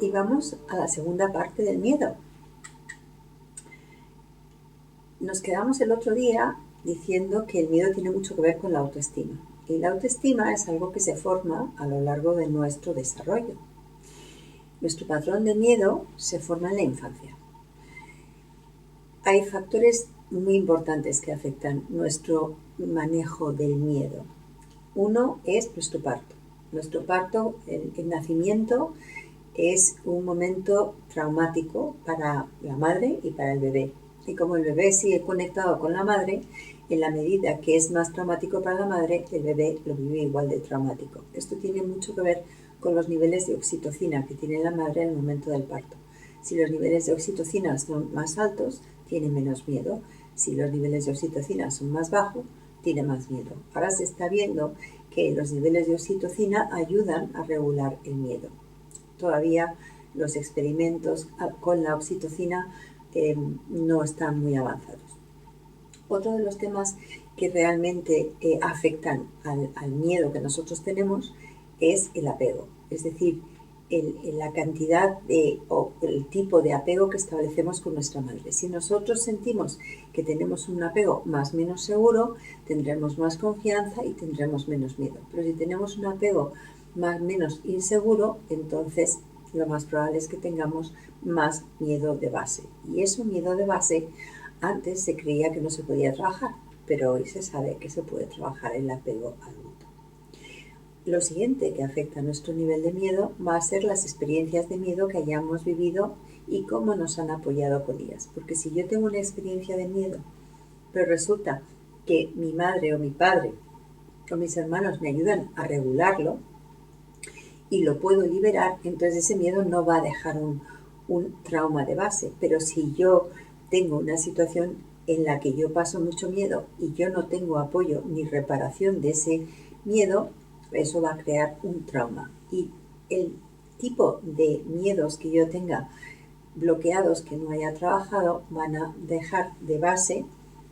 Y vamos a la segunda parte del miedo. Nos quedamos el otro día diciendo que el miedo tiene mucho que ver con la autoestima. Y la autoestima es algo que se forma a lo largo de nuestro desarrollo. Nuestro patrón de miedo se forma en la infancia. Hay factores muy importantes que afectan nuestro manejo del miedo. Uno es nuestro parto. Nuestro parto, el nacimiento, es un momento traumático para la madre y para el bebé. Y como el bebé sigue conectado con la madre, en la medida que es más traumático para la madre, el bebé lo vive igual de traumático. Esto tiene mucho que ver con los niveles de oxitocina que tiene la madre en el momento del parto. Si los niveles de oxitocina son más altos, tiene menos miedo. Si los niveles de oxitocina son más bajos, tiene más miedo. Ahora se está viendo que los niveles de oxitocina ayudan a regular el miedo. Todavía los experimentos con la oxitocina no están muy avanzados. Otro de los temas que realmente afectan al miedo que nosotros tenemos es el apego, es decir, la cantidad o el tipo de apego que establecemos con nuestra madre. Si nosotros sentimos que tenemos un apego más o menos seguro, tendremos más confianza y tendremos menos miedo. Pero si tenemos un apego más o menos inseguro, entonces lo más probable es que tengamos más miedo de base. Y ese miedo de base antes se creía que no se podía trabajar, pero hoy se sabe que se puede trabajar el apego adulto. Lo siguiente que afecta a nuestro nivel de miedo va a ser las experiencias de miedo que hayamos vivido y cómo nos han apoyado con ellas. Porque si yo tengo una experiencia de miedo, pero resulta que mi madre o mi padre o mis hermanos me ayudan a regularlo y lo puedo liberar, entonces ese miedo no va a dejar un trauma de base. Pero si yo tengo una situación en la que yo paso mucho miedo y yo no tengo apoyo ni reparación de ese miedo, eso va a crear un trauma. Y el tipo de miedos que yo tenga bloqueados, que no haya trabajado, van a dejar de base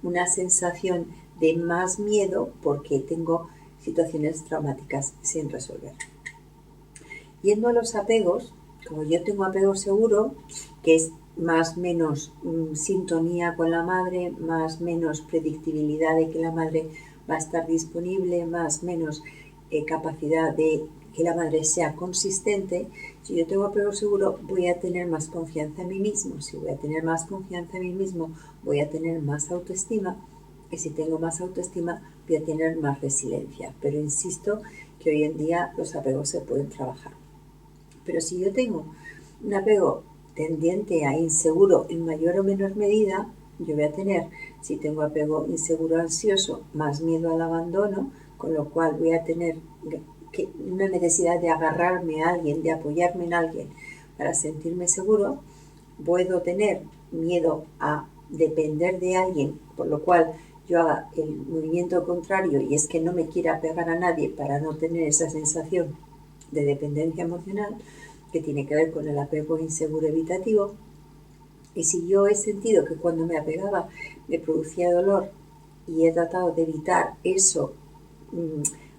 una sensación de más miedo porque tengo situaciones traumáticas sin resolver. Yendo a los apegos, como yo tengo apego seguro, que es más o menos sintonía con la madre, más o menos predictibilidad de que la madre va a estar disponible, más o menos capacidad de que la madre sea consistente. Si yo tengo apego seguro, voy a tener más confianza en mí mismo. Si voy a tener más confianza en mí mismo, voy a tener más autoestima. Y si tengo más autoestima, voy a tener más resiliencia. Pero insisto que hoy en día los apegos se pueden trabajar. Pero si yo tengo un apego tendiente a inseguro en mayor o menor medida, yo voy a tener, si tengo apego inseguro ansioso, más miedo al abandono, con lo cual voy a tener una necesidad de agarrarme a alguien, de apoyarme en alguien para sentirme seguro. Puedo tener miedo a depender de alguien, por lo cual yo haga el movimiento contrario, y es que no me quiera pegar a nadie para no tener esa sensación de dependencia emocional, que tiene que ver con el apego inseguro evitativo. Y si yo he sentido que cuando me apegaba me producía dolor y he tratado de evitar eso,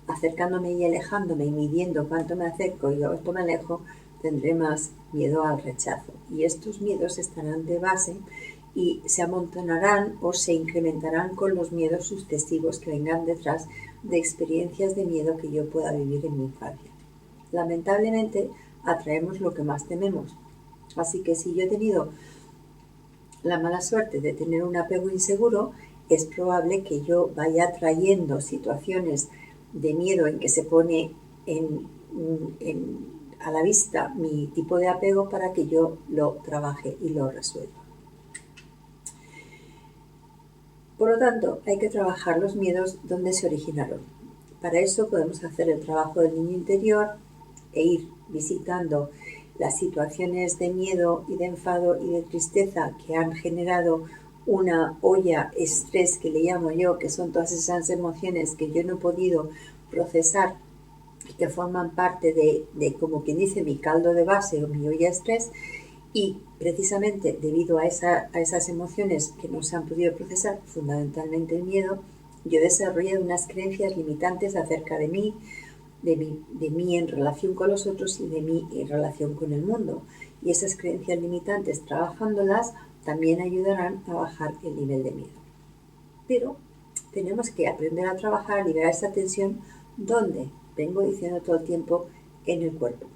acercándome y alejándome y midiendo cuánto me acerco y cuánto me alejo, tendré más miedo al rechazo. Y estos miedos estarán de base y se amontonarán o se incrementarán con los miedos sucesivos que vengan detrás de experiencias de miedo que yo pueda vivir en mi infancia. Lamentablemente, atraemos lo que más tememos. Así que si yo he tenido la mala suerte de tener un apego inseguro, es probable que yo vaya atrayendo situaciones de miedo en que se pone a la vista mi tipo de apego para que yo lo trabaje y lo resuelva. Por lo tanto, hay que trabajar los miedos donde se originaron. Para eso podemos hacer el trabajo del niño interior e ir visitando las situaciones de miedo y de enfado y de tristeza que han generado una olla estrés, que le llamo yo, que son todas esas emociones que yo no he podido procesar y que forman parte de como quien dice, mi caldo de base o mi olla estrés. Y precisamente debido a esas emociones que no se han podido procesar, fundamentalmente el miedo, yo he desarrollado unas creencias limitantes acerca de mí, de mí en relación con los otros y de mí en relación con el mundo. Y esas creencias limitantes, trabajándolas, también ayudarán a bajar el nivel de miedo. Pero tenemos que aprender a trabajar, a liberar esa tensión, ¿dónde? Vengo diciendo todo el tiempo, en el cuerpo.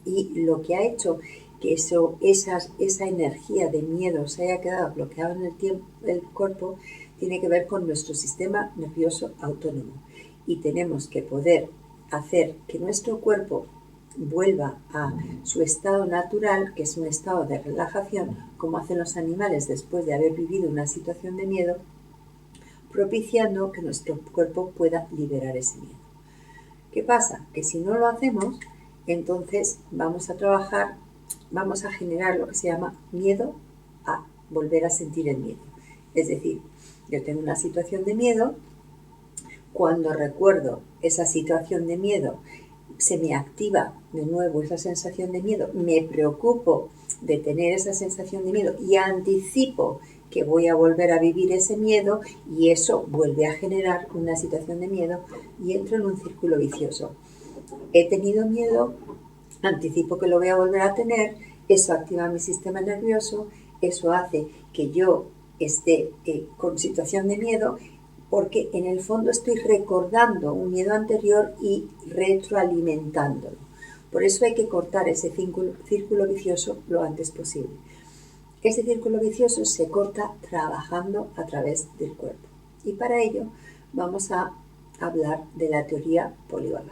Y lo que ha hecho que esa energía de miedo se haya quedado bloqueado en el cuerpo tiene que ver con nuestro sistema nervioso autónomo. Y tenemos que poder hacer que nuestro cuerpo vuelva a su estado natural, que es un estado de relajación, como hacen los animales después de haber vivido una situación de miedo, propiciando que nuestro cuerpo pueda liberar ese miedo. ¿Qué pasa? Que si no lo hacemos, entonces vamos a trabajar, vamos a generar lo que se llama miedo a volver a sentir el miedo. Es decir, yo tengo una situación de miedo, cuando recuerdo esa situación de miedo, se me activa de nuevo esa sensación de miedo, me preocupo de tener esa sensación de miedo y anticipo que voy a volver a vivir ese miedo y eso vuelve a generar una situación de miedo y entro en un círculo vicioso. He tenido miedo, anticipo que lo voy a volver a tener, eso activa mi sistema nervioso, eso hace que yo esté con situación de miedo porque en el fondo estoy recordando un miedo anterior y retroalimentándolo. Por eso hay que cortar ese círculo vicioso lo antes posible. Ese círculo vicioso se corta trabajando a través del cuerpo. Y para ello vamos a hablar de la teoría polivagal.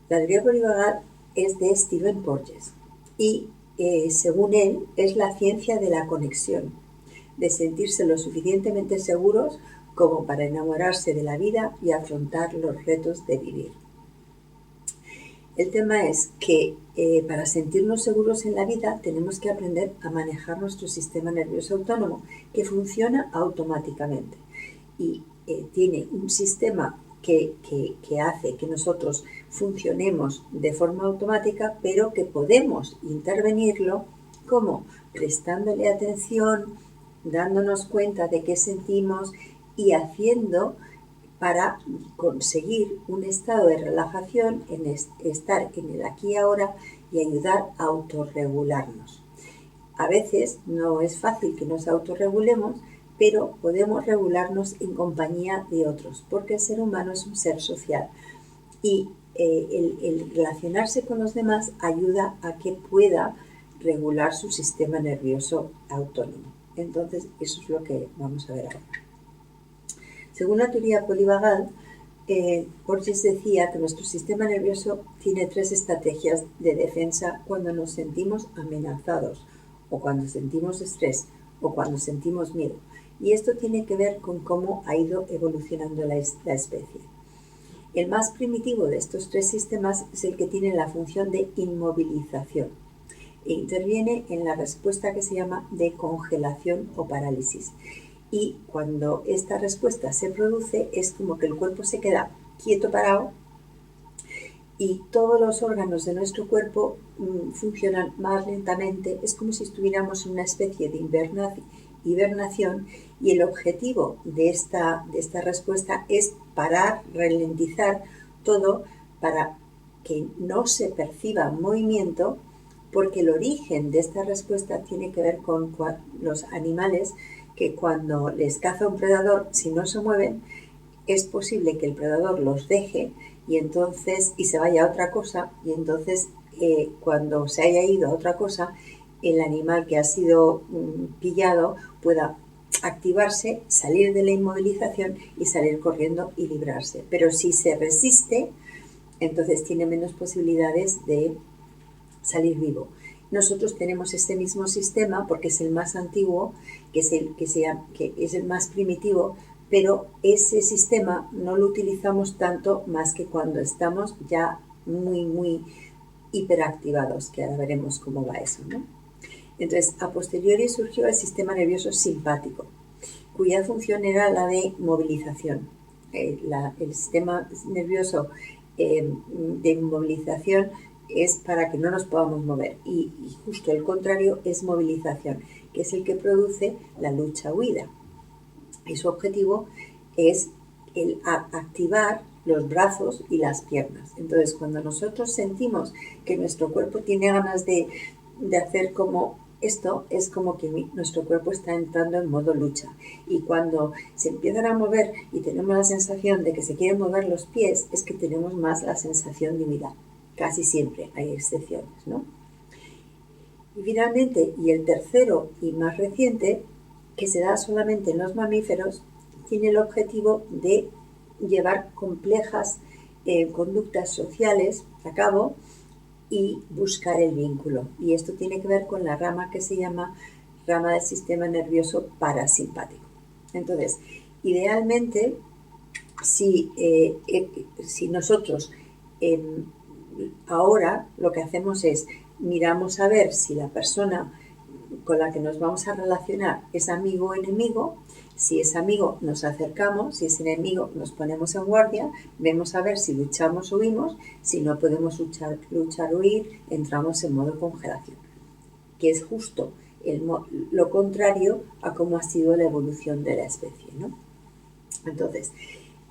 La teoría polivagal es de Stephen Porges y según él es la ciencia de la conexión, de sentirse lo suficientemente seguros como para enamorarse de la vida y afrontar los retos de vivir. El tema es que para sentirnos seguros en la vida tenemos que aprender a manejar nuestro sistema nervioso autónomo, que funciona automáticamente y tiene un sistema que hace que nosotros funcionemos de forma automática, pero que podemos intervenirlo como prestándole atención, dándonos cuenta de qué sentimos y haciendo para conseguir un estado de relajación, en estar en el aquí y ahora y ayudar a autorregularnos. A veces no es fácil que nos autorregulemos, pero podemos regularnos en compañía de otros, porque el ser humano es un ser social y el relacionarse con los demás ayuda a que pueda regular su sistema nervioso autónomo. Entonces, eso es lo que vamos a ver ahora. Según la teoría polivagal, Porges decía que nuestro sistema nervioso tiene 3 estrategias de defensa cuando nos sentimos amenazados, o cuando sentimos estrés, o cuando sentimos miedo. Y esto tiene que ver con cómo ha ido evolucionando la especie. El más primitivo de estos 3 sistemas es el que tiene la función de inmovilización e interviene en la respuesta que se llama de congelación o parálisis. Y cuando esta respuesta se produce es como que el cuerpo se queda quieto, parado, y todos los órganos de nuestro cuerpo funcionan más lentamente. Es como si estuviéramos en una especie de hibernación y el objetivo de esta respuesta es parar, ralentizar todo para que no se perciba movimiento, porque el origen de esta respuesta tiene que ver con los animales que cuando les caza un predador, si no se mueven, es posible que el predador los deje y se vaya a otra cosa, y entonces cuando se haya ido a otra cosa, el animal que ha sido pillado pueda activarse, salir de la inmovilización y salir corriendo y librarse. Pero si se resiste, entonces tiene menos posibilidades de salir vivo. Nosotros tenemos este mismo sistema porque es el más antiguo, que es el más primitivo, pero ese sistema no lo utilizamos tanto más que cuando estamos ya muy hiperactivados, que ahora veremos cómo va eso, ¿no? Entonces, a posteriori surgió el sistema nervioso simpático, cuya función era la de movilización. El sistema nervioso de movilización es para que no nos podamos mover y justo el contrario es movilización, que es el que produce la lucha-huida. Y su objetivo es activar los brazos y las piernas. Entonces, cuando nosotros sentimos que nuestro cuerpo tiene ganas de hacer como esto, es como que nuestro cuerpo está entrando en modo lucha. Y cuando se empiezan a mover y tenemos la sensación de que se quieren mover los pies, es que tenemos más la sensación de humedad. Casi siempre hay excepciones, ¿no? Y finalmente, y el tercero y más reciente, que se da solamente en los mamíferos, tiene el objetivo de llevar complejas conductas sociales a cabo y buscar el vínculo. Y esto tiene que ver con la rama que se llama rama del sistema nervioso parasimpático. Entonces, idealmente, si nosotros ahora lo que hacemos es miramos a ver si la persona con la que nos vamos a relacionar es amigo o enemigo. Si es amigo, nos acercamos. Si es enemigo, nos ponemos en guardia. Vemos a ver si luchamos o huimos. Si no podemos luchar o huir, entramos en modo congelación, que es justo lo contrario a cómo ha sido la evolución de la especie, ¿no? Entonces,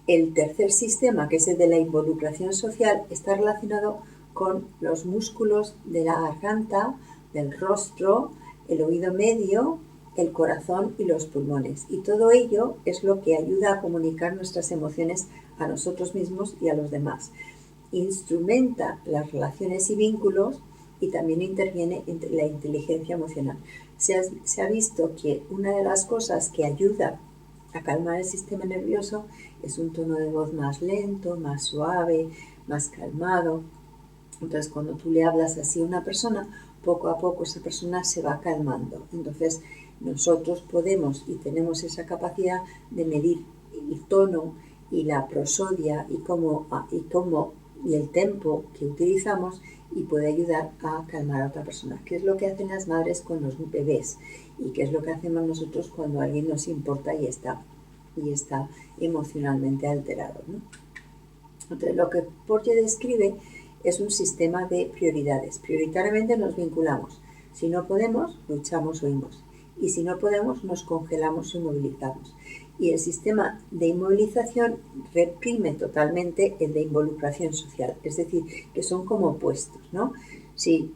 el tercer sistema, que es el de la involucración social, está relacionado con los músculos de la garganta, del rostro, el oído medio, el corazón y los pulmones. Y todo ello es lo que ayuda a comunicar nuestras emociones a nosotros mismos y a los demás. Instrumenta las relaciones y vínculos y también interviene en la inteligencia emocional. Se ha visto que una de las cosas que ayuda a calmar el sistema nervioso es un tono de voz más lento, más suave, más calmado. Entonces, cuando tú le hablas así a una persona, poco a poco esa persona se va calmando. Entonces, nosotros podemos y tenemos esa capacidad de medir el tono y la prosodia y el tempo que utilizamos y puede ayudar a calmar a otra persona. ¿Qué es lo que hacen las madres con los bebés? ¿Y qué es lo que hacemos nosotros cuando alguien nos importa y está emocionalmente alterado, ¿no? Entonces, lo que Porges describe es un sistema de prioridades. Prioritariamente nos vinculamos. Si no podemos, luchamos o huimos. Y si no podemos, nos congelamos o inmovilizamos. Y el sistema de inmovilización reprime totalmente el de involucración social. Es decir, que son como opuestos, ¿no? Si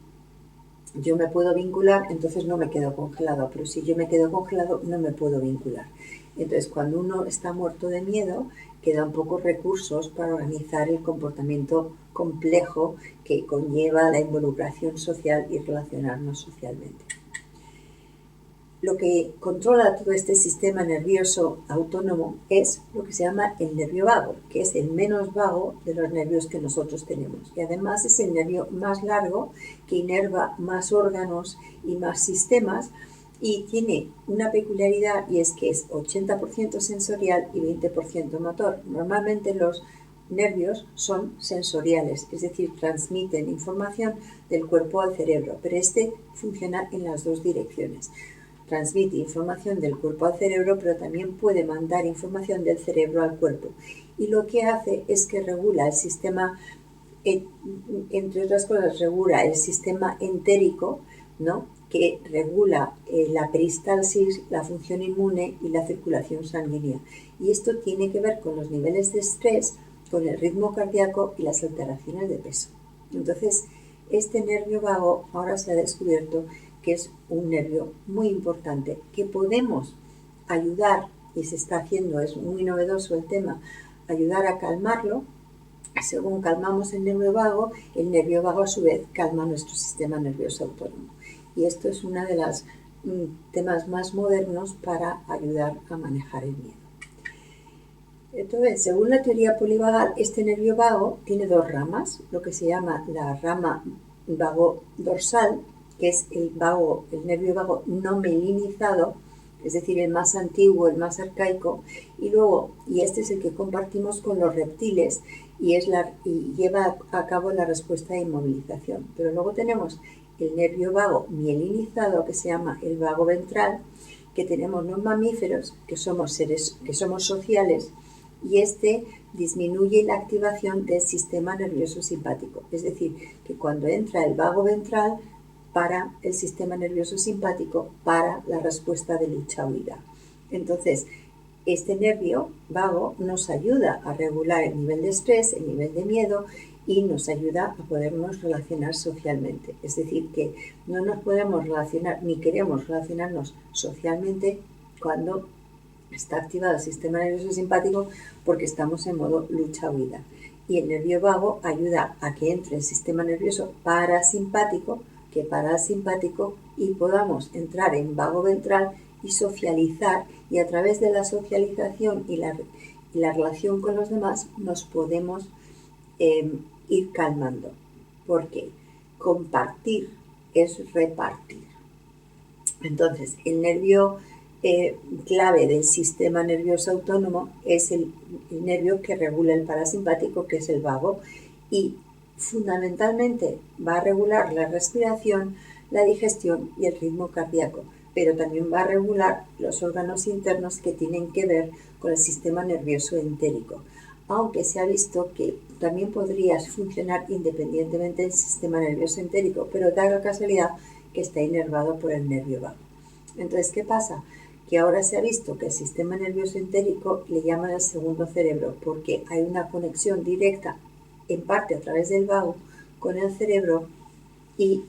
yo me puedo vincular, entonces no me quedo congelado. Pero si yo me quedo congelado, no me puedo vincular. Entonces, cuando uno está muerto de miedo, quedan pocos recursos para organizar el comportamiento complejo que conlleva la involucración social y relacionarnos socialmente. Lo que controla todo este sistema nervioso autónomo es lo que se llama el nervio vago, que es el menos vago de los nervios que nosotros tenemos. Y además es el nervio más largo que inerva más órganos y más sistemas y tiene una peculiaridad y es que es 80% sensorial y 20% motor. Normalmente los nervios son sensoriales, es decir, transmiten información del cuerpo al cerebro, pero este funciona en las dos direcciones. Transmite información del cuerpo al cerebro, pero también puede mandar información del cerebro al cuerpo. Y lo que hace es que regula el sistema, entre otras cosas, regula el sistema entérico, ¿no?, que regula la peristalsis, la función inmune y la circulación sanguínea. Y esto tiene que ver con los niveles de estrés, con el ritmo cardíaco y las alteraciones de peso. Entonces, este nervio vago ahora se ha descubierto que es un nervio muy importante, que podemos ayudar, y se está haciendo, es muy novedoso el tema, ayudar a calmarlo. Según calmamos el nervio vago a su vez calma nuestro sistema nervioso autónomo. Y esto es uno de los temas más modernos para ayudar a manejar el miedo. Entonces, según la teoría polivagal, este nervio vago tiene dos ramas, lo que se llama la rama vago dorsal, que es el nervio vago no melinizado, es decir, el más antiguo, el más arcaico, y este es el que compartimos con los reptiles y lleva a cabo la respuesta de inmovilización. Pero luego tenemos el nervio vago mielinizado, que se llama el vago ventral, que tenemos los mamíferos, que somos sociales, y este disminuye la activación del sistema nervioso simpático. Es decir, que cuando entra el vago ventral, para el sistema nervioso simpático, para la respuesta de lucha-huida. Entonces, Este nervio vago nos ayuda a regular el nivel de estrés, el nivel de miedo y nos ayuda a podernos relacionar socialmente. Es decir, que no nos podemos relacionar ni queremos relacionarnos socialmente cuando está activado el sistema nervioso simpático porque estamos en modo lucha-huida. Y el nervio vago ayuda a que entre el sistema nervioso parasimpático, y podamos entrar en vago ventral y socializar, y a través de la socialización y la relación con los demás nos podemos ir calmando, porque compartir es repartir. Entonces, el nervio clave del sistema nervioso autónomo es el nervio que regula el parasimpático, que es el vago, y fundamentalmente va a regular la respiración, la digestión y el ritmo cardíaco, pero también va a regular los órganos internos que tienen que ver con el sistema nervioso entérico, aunque se ha visto que también podría funcionar independientemente del sistema nervioso entérico, pero da la casualidad que está inervado por el nervio vago. Entonces, ¿qué pasa? Que ahora se ha visto que el sistema nervioso entérico le llaman el segundo cerebro, porque hay una conexión directa, en parte a través del vago, con el cerebro, y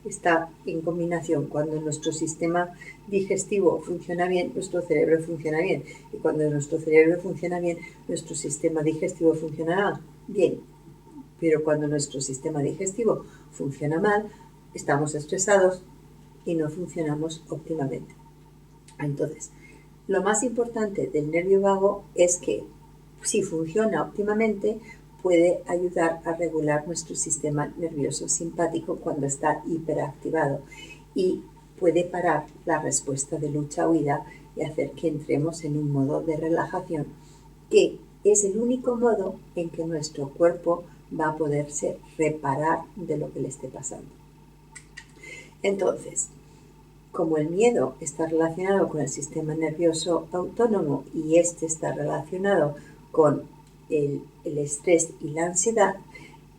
está en combinación. Cuando nuestro sistema digestivo funciona bien, nuestro cerebro funciona bien, y cuando nuestro cerebro funciona bien, nuestro sistema digestivo funcionará bien. Pero cuando nuestro sistema digestivo funciona mal, estamos estresados y no funcionamos óptimamente. Entonces, lo más importante del nervio vago es que, si funciona óptimamente, puede ayudar a regular nuestro sistema nervioso simpático cuando está hiperactivado, y puede parar la respuesta de lucha-huida y hacer que entremos en un modo de relajación, que es el único modo en que nuestro cuerpo va a poderse reparar de lo que le esté pasando. Entonces, como el miedo está relacionado con el sistema nervioso autónomo y este está relacionado con el estrés y la ansiedad,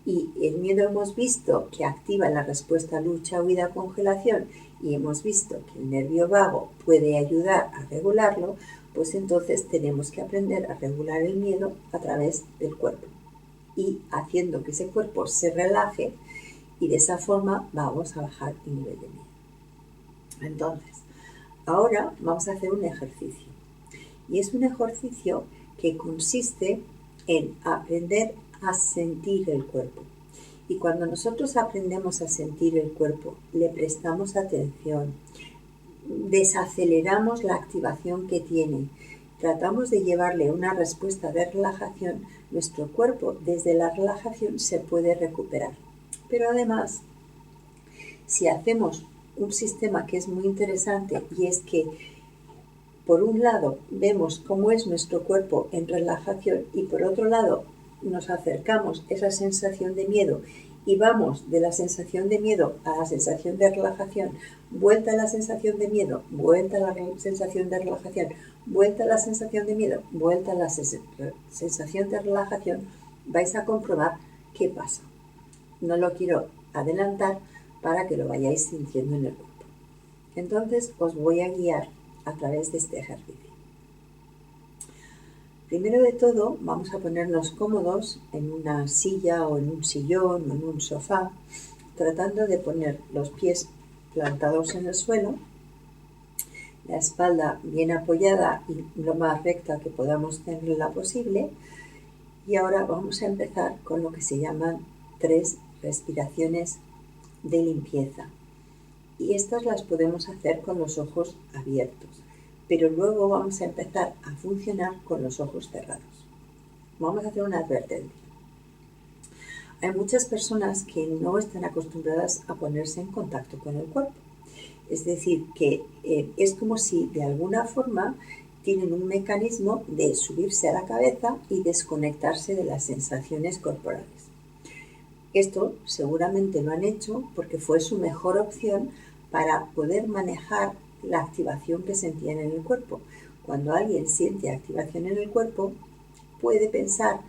y el miedo hemos visto que activa la respuesta lucha, huida, congelación, y hemos visto que el nervio vago puede ayudar a regularlo, pues entonces tenemos que aprender a regular el miedo a través del cuerpo y haciendo que ese cuerpo se relaje, y de esa forma vamos a bajar el nivel de miedo. Entonces, ahora vamos a hacer un ejercicio, y es un ejercicio que consiste en aprender a sentir el cuerpo. Y cuando nosotros aprendemos a sentir el cuerpo, le prestamos atención, desaceleramos la activación que tiene, tratamos de llevarle una respuesta de relajación, nuestro cuerpo desde la relajación se puede recuperar. Pero además, si hacemos un sistema que es muy interesante, y es que por un lado vemos cómo es nuestro cuerpo en relajación, y por otro lado nos acercamos a esa sensación de miedo y vamos de la sensación de miedo a la sensación de relajación, vuelta a la sensación de miedo, vuelta a la sensación de relajación, vuelta a la sensación de miedo, vuelta a la sensación de relajación, vais a comprobar qué pasa. No lo quiero adelantar para que lo vayáis sintiendo en el cuerpo. Entonces os voy a guiar a través de este ejercicio. Primero de todo, vamos a ponernos cómodos en una silla o en un sillón o en un sofá, tratando de poner los pies plantados en el suelo, la espalda bien apoyada y lo más recta que podamos tenerla posible. Y ahora vamos a empezar con lo que se llaman 3 respiraciones de limpieza. Y estas las podemos hacer con los ojos abiertos, pero luego vamos a empezar a funcionar con los ojos cerrados. Vamos a hacer una advertencia. Hay muchas personas que no están acostumbradas a ponerse en contacto con el cuerpo. Es decir, que es como si de alguna forma tienen un mecanismo de subirse a la cabeza y desconectarse de las sensaciones corporales. Esto seguramente lo han hecho porque fue su mejor opción para poder manejar la activación que sentían en el cuerpo. Cuando alguien siente activación en el cuerpo, puede pensar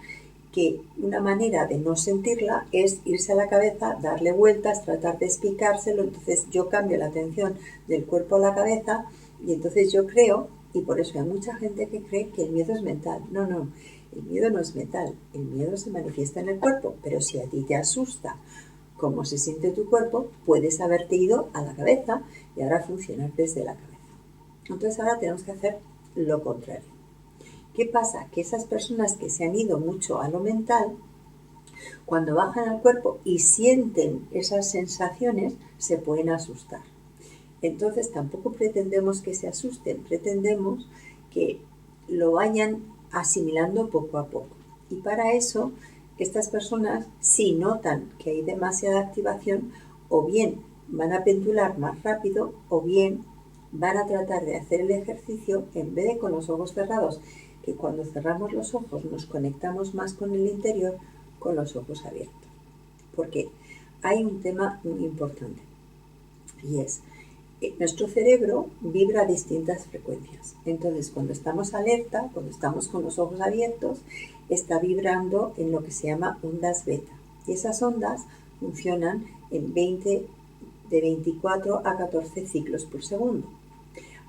que una manera de no sentirla es irse a la cabeza, darle vueltas, tratar de explicárselo. Entonces yo cambio la atención del cuerpo a la cabeza y entonces yo creo Y por eso hay mucha gente que cree que el miedo es mental. No, no, el miedo no es mental. El miedo se manifiesta en el cuerpo, pero si a ti te asusta cómo se siente tu cuerpo, puedes haberte ido a la cabeza y ahora funcionar desde la cabeza. Entonces ahora tenemos que hacer lo contrario. ¿Qué pasa? Que esas personas que se han ido mucho a lo mental, cuando bajan al cuerpo y sienten esas sensaciones, se pueden asustar. Entonces tampoco pretendemos que se asusten, pretendemos que lo vayan asimilando poco a poco. Y para eso, estas personas, si notan que hay demasiada activación, o bien van a pendular más rápido, o bien van a tratar de hacer el ejercicio en vez de con los ojos cerrados, que cuando cerramos los ojos nos conectamos más con el interior, con los ojos abiertos. Porque hay un tema muy importante, y es nuestro cerebro vibra a distintas frecuencias. Entonces, cuando estamos alerta, cuando estamos con los ojos abiertos, está vibrando en lo que se llama ondas beta. Y esas ondas funcionan en de 24 a 14 ciclos por segundo.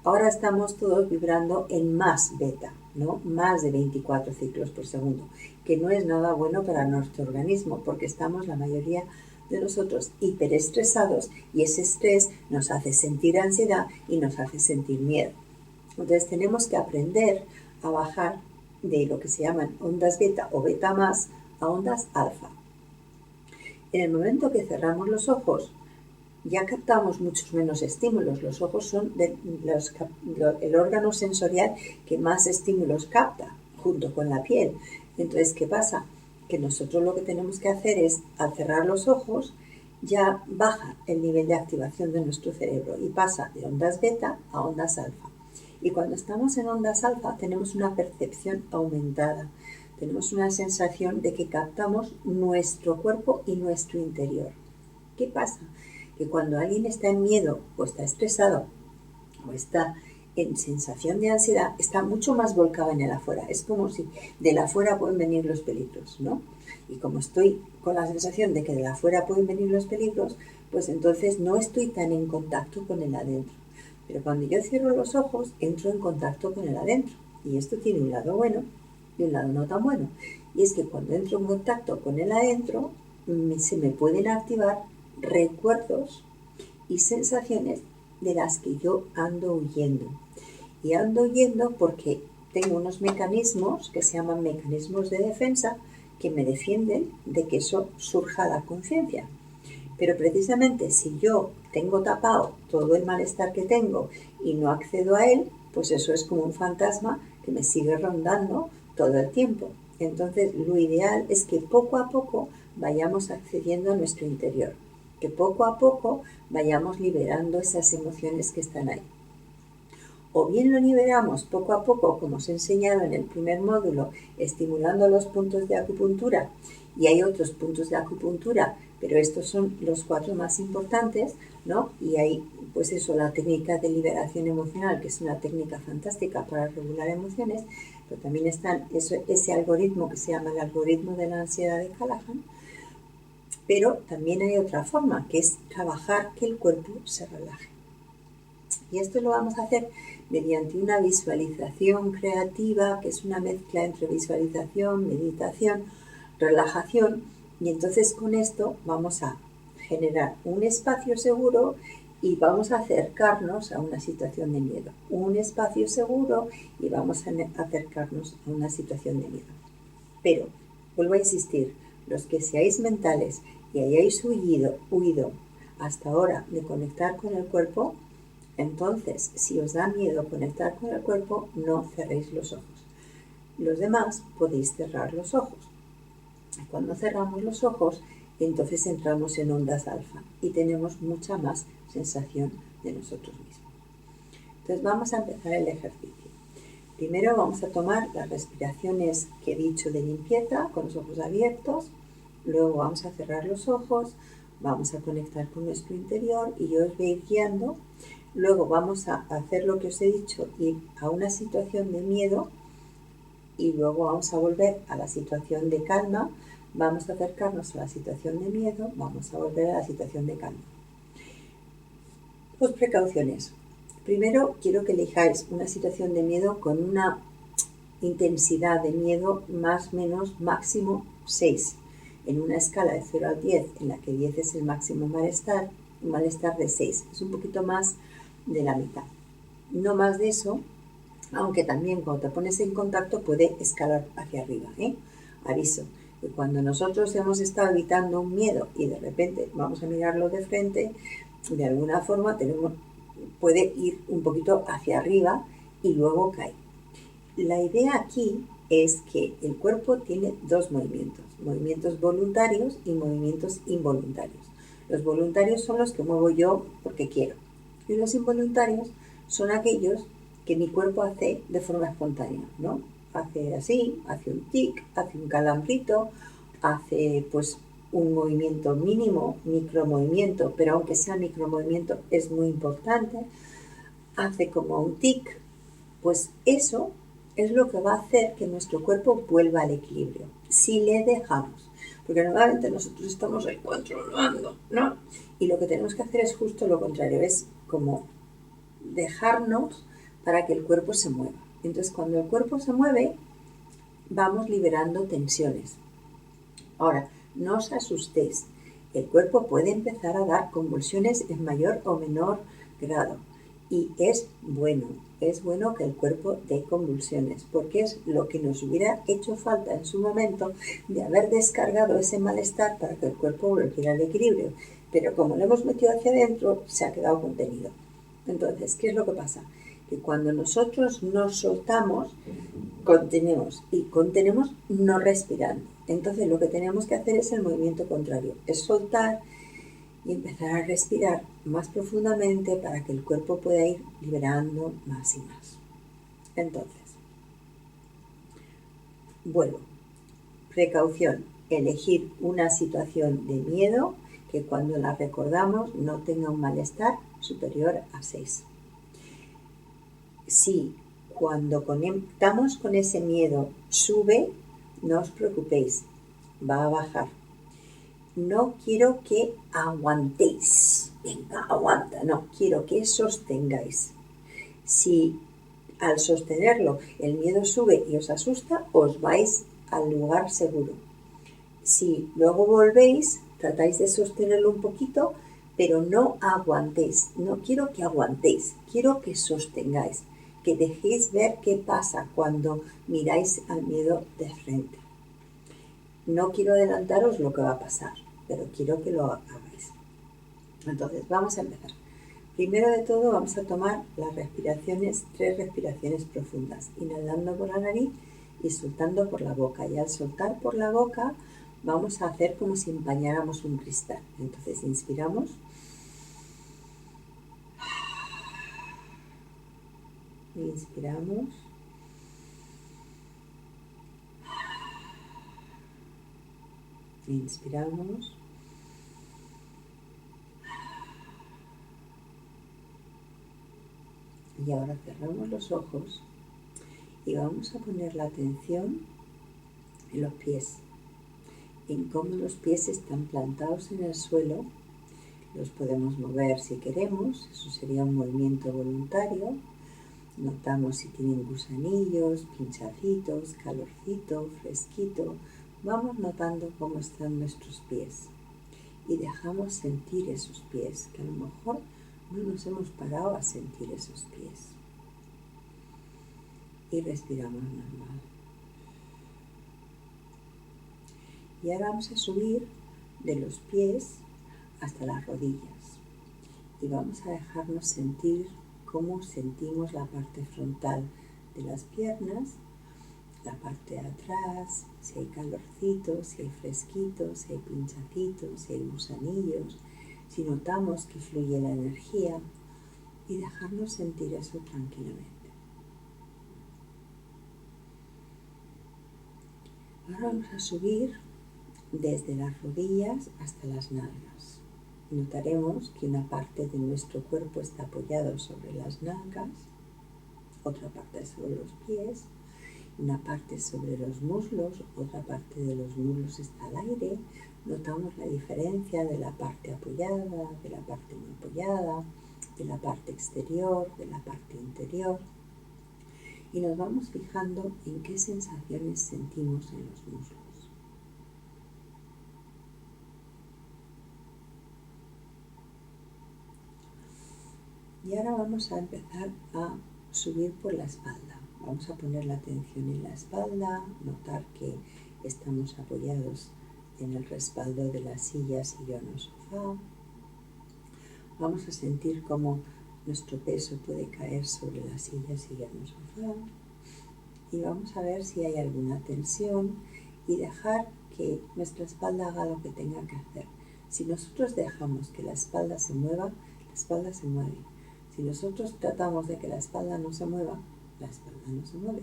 Ahora estamos todos vibrando en más beta, ¿no? Más de 24 ciclos por segundo, que no es nada bueno para nuestro organismo, porque estamos la mayoría de nosotros hiperestresados y ese estrés nos hace sentir ansiedad y nos hace sentir miedo. Entonces tenemos que aprender a bajar de lo que se llaman ondas beta o beta más a ondas alfa. En el momento que cerramos los ojos, ya captamos muchos menos estímulos. Los ojos son el órgano sensorial que más estímulos capta, junto con la piel. Entonces, ¿qué pasa? Que nosotros lo que tenemos que hacer es, al cerrar los ojos, ya baja el nivel de activación de nuestro cerebro y pasa de ondas beta a ondas alfa. Y cuando estamos en ondas alfa tenemos una percepción aumentada, tenemos una sensación de que captamos nuestro cuerpo y nuestro interior. ¿Qué pasa? Que cuando alguien está en miedo o está estresado o está en sensación de ansiedad, está mucho más volcado en el afuera. Es como si del afuera pueden venir los peligros, ¿no? Y como estoy con la sensación de que del afuera pueden venir los peligros, pues entonces no estoy tan en contacto con el adentro. Pero cuando yo cierro los ojos, entro en contacto con el adentro. Y esto tiene un lado bueno y un lado no tan bueno. Y es que cuando entro en contacto con el adentro, se me pueden activar recuerdos y sensaciones de las que yo ando huyendo. Y ando huyendo porque tengo unos mecanismos que se llaman mecanismos de defensa que me defienden de que eso surja a la conciencia. Pero precisamente si yo tengo tapado todo el malestar que tengo y no accedo a él, pues eso es como un fantasma que me sigue rondando todo el tiempo. Entonces lo ideal es que poco a poco vayamos accediendo a nuestro interior, que poco a poco vayamos liberando esas emociones que están ahí. O bien lo liberamos poco a poco, como os he enseñado en el primer módulo, estimulando los puntos de acupuntura, y hay otros puntos de acupuntura, pero estos son los 4 más importantes, ¿no? Y hay, pues eso, la técnica de liberación emocional, que es una técnica fantástica para regular emociones, pero también está ese algoritmo que se llama el algoritmo de la ansiedad de Callahan. Pero también hay otra forma, que es trabajar que el cuerpo se relaje. Y esto lo vamos a hacer mediante una visualización creativa, que es una mezcla entre visualización, meditación, relajación. Y entonces con esto vamos a generar un espacio seguro y vamos a acercarnos a una situación de miedo. Un espacio seguro y vamos a acercarnos a una situación de miedo. Pero, vuelvo a insistir, los que seáis mentales y hayáis huido hasta ahora de conectar con el cuerpo, entonces, si os da miedo conectar con el cuerpo, no cerréis los ojos. Los demás podéis cerrar los ojos. Cuando cerramos los ojos, entonces entramos en ondas alfa y tenemos mucha más sensación de nosotros mismos. Entonces vamos a empezar el ejercicio. Primero vamos a tomar las respiraciones que he dicho de limpieza con los ojos abiertos. Luego vamos a cerrar los ojos, vamos a conectar con nuestro interior y yo os voy a ir guiando. Luego vamos a hacer lo que os he dicho, ir a una situación de miedo y luego vamos a volver a la situación de calma. Vamos a acercarnos a la situación de miedo, vamos a volver a la situación de calma. 2 precauciones. Primero quiero que elijáis una situación de miedo con una intensidad de miedo más o menos máximo 6, en una escala de 0 a 10, en la que 10 es el máximo malestar, un malestar de 6, es un poquito más de la mitad. No más de eso, aunque también cuando te pones en contacto puede escalar hacia arriba, Aviso, que cuando nosotros hemos estado evitando un miedo y de repente vamos a mirarlo de frente, de alguna forma puede ir un poquito hacia arriba y luego cae. La idea aquí es que el cuerpo tiene dos movimientos voluntarios y movimientos involuntarios. Los voluntarios son los que muevo yo porque quiero, y los involuntarios son aquellos que mi cuerpo hace de forma espontánea, ¿no? Hace así, hace un tic, hace un calambrito, hace pues un movimiento mínimo, micromovimiento, pero aunque sea micromovimiento es muy importante, hace como un tic, pues eso es lo que va a hacer que nuestro cuerpo vuelva al equilibrio, si le dejamos, porque normalmente nosotros estamos ahí controlando, ¿no? Y lo que tenemos que hacer es justo lo contrario, es como dejarnos para que el cuerpo se mueva. Entonces, cuando el cuerpo se mueve, vamos liberando tensiones. Ahora, no os asustéis, el cuerpo puede empezar a dar convulsiones en mayor o menor grado. Y es bueno que el cuerpo dé convulsiones, porque es lo que nos hubiera hecho falta en su momento de haber descargado ese malestar para que el cuerpo volviera al equilibrio. Pero como lo hemos metido hacia adentro, se ha quedado contenido. Entonces, ¿qué es lo que pasa? Que cuando nosotros nos soltamos, contenemos, y contenemos no respirando. Entonces, lo que tenemos que hacer es el movimiento contrario, es soltar y empezar a respirar más profundamente para que el cuerpo pueda ir liberando más y más. Entonces, vuelvo. Precaución, elegir una situación de miedo que cuando la recordamos no tenga un malestar superior a 6. Si cuando conectamos con ese miedo sube, no os preocupéis, va a bajar. No quiero que aguantéis, venga, aguanta, no, quiero que sostengáis. Si al sostenerlo el miedo sube y os asusta, os vais al lugar seguro. Si luego volvéis, tratáis de sostenerlo un poquito, pero no aguantéis. No quiero que aguantéis, quiero que sostengáis, que dejéis ver qué pasa cuando miráis al miedo de frente. No quiero adelantaros lo que va a pasar, pero quiero que lo hagáis. Entonces, vamos a empezar. Primero de todo, vamos a tomar las respiraciones, 3 respiraciones profundas, inhalando por la nariz y soltando por la boca. Y al soltar por la boca, vamos a hacer como si empañáramos un cristal. Entonces, inspiramos. Inspiramos. Inspiramos. Y ahora cerramos los ojos y vamos a poner la atención en los pies, en cómo los pies están plantados en el suelo. Los podemos mover si queremos, eso sería un movimiento voluntario. Notamos si tienen gusanillos, pinchacitos, calorcito, fresquito. Vamos notando cómo están nuestros pies y dejamos sentir esos pies, que a lo mejor no nos hemos parado a sentir esos pies. Y respiramos normal. Y ahora vamos a subir de los pies hasta las rodillas. Y vamos a dejarnos sentir cómo sentimos la parte frontal de las piernas, la parte de atrás, si hay calorcito, si hay fresquito, si hay pinchacitos, si hay gusanillos, si notamos que fluye la energía, y dejarnos sentir eso tranquilamente. Ahora vamos a subir desde las rodillas hasta las nalgas. Notaremos que una parte de nuestro cuerpo está apoyado sobre las nalgas, otra parte sobre los pies, una parte sobre los muslos, otra parte de los muslos está al aire. Notamos la diferencia de la parte apoyada, de la parte no apoyada. de la parte exterior, de la parte interior, y nos vamos fijando en qué sensaciones sentimos en los muslos. Y ahora vamos a empezar a subir por la espalda. Vamos a poner la atención en la espalda, notar que estamos apoyados en el respaldo de la silla, sillón o sofá. Vamos a sentir cómo nuestro peso puede caer sobre la silla, sillón o sofá. Y vamos a ver si hay alguna tensión y dejar que nuestra espalda haga lo que tenga que hacer. Si nosotros dejamos que la espalda se mueva, la espalda se mueve. Si nosotros tratamos de que la espalda no se mueva, la espalda no se mueve.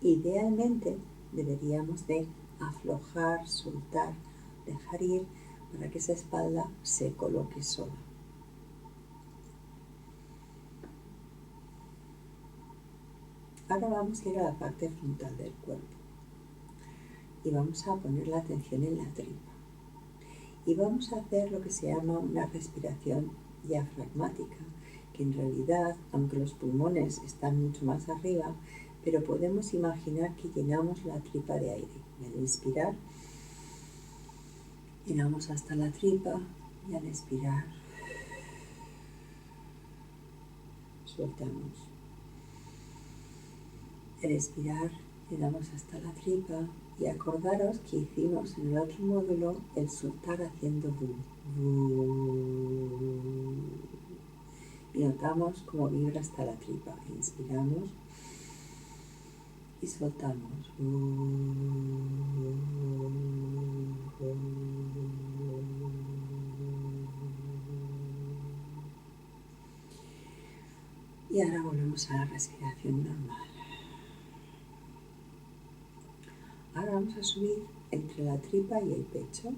Idealmente deberíamos de aflojar, soltar, dejar ir para que esa espalda se coloque sola. Ahora vamos a ir a la parte frontal del cuerpo y vamos a poner la atención en la tripa. Y vamos a hacer lo que se llama una respiración diafragmática, que en realidad, aunque los pulmones están mucho más arriba, pero podemos imaginar que llenamos la tripa de aire. Y al inspirar, llenamos hasta la tripa y al expirar, soltamos. Al expirar, llenamos hasta la tripa y acordaros que hicimos en el otro módulo el soltar haciendo bu. Y notamos cómo vibra hasta la tripa. Inspiramos y soltamos. Y ahora volvemos a la respiración normal. Ahora vamos a subir entre la tripa y el pecho,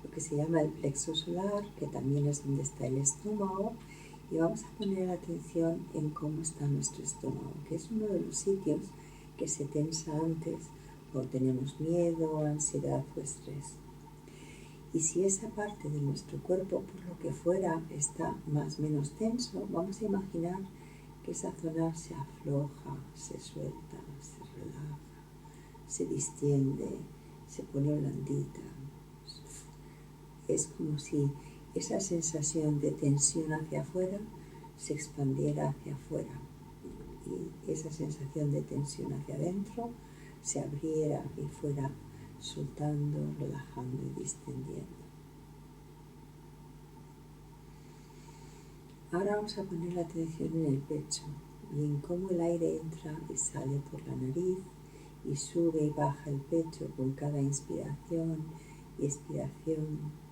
lo que se llama el plexo solar, que también es donde está el estómago, y vamos a poner atención en cómo está nuestro estómago, que es uno de los sitios que se tensa antes cuando tenemos miedo, ansiedad o estrés. Y si esa parte de nuestro cuerpo, por lo que fuera, está más o menos tenso, vamos a imaginar que esa zona se afloja, se suelta, se relaja, se distiende, se pone blandita. Es como si esa sensación de tensión hacia afuera se expandiera hacia afuera y esa sensación de tensión hacia adentro se abriera y fuera soltando, relajando y distendiendo. Ahora vamos a poner la atención en el pecho y en cómo el aire entra y sale por la nariz y sube y baja el pecho con cada inspiración y expiración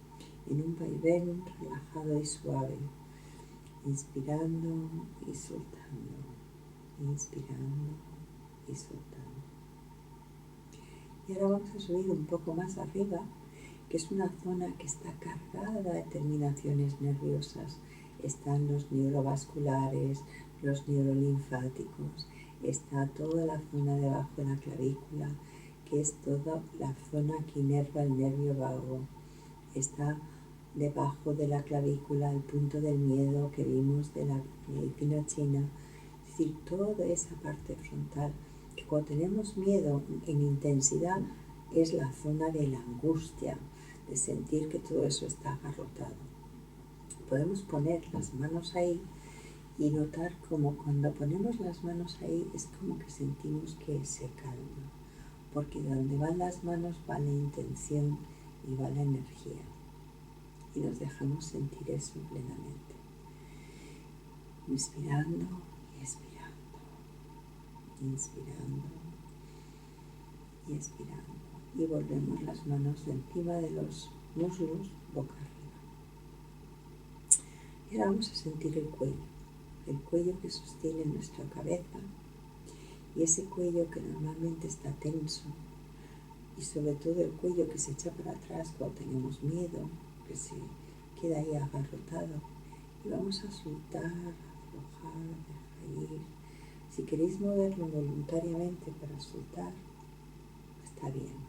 en un vaivén relajado y suave, inspirando y soltando, inspirando y soltando. Y ahora vamos a subir un poco más arriba, que es una zona que está cargada de terminaciones nerviosas. Están los neurovasculares, los neurolinfáticos, está toda la zona debajo de la clavícula, que es toda la zona que inerva el nervio vago. Está debajo de la clavícula el punto del miedo que vimos de la medicina china. Es decir, toda esa parte frontal, que cuando tenemos miedo en intensidad es la zona de la angustia, de sentir que todo eso está agarrotado. Podemos poner las manos ahí y notar como cuando ponemos las manos ahí es como que sentimos que se calma, porque donde van las manos va la intención y va la energía. Y nos dejamos sentir eso plenamente. Inspirando y expirando. Inspirando y expirando. Y volvemos las manos de encima de los muslos, boca arriba. Y ahora vamos a sentir el cuello que sostiene nuestra cabeza y ese cuello que normalmente está tenso y sobre todo el cuello que se echa para atrás cuando tenemos miedo, que se queda ahí agarrotado. Y vamos a soltar, aflojar, dejar ir. Si queréis moverlo voluntariamente para soltar, está bien.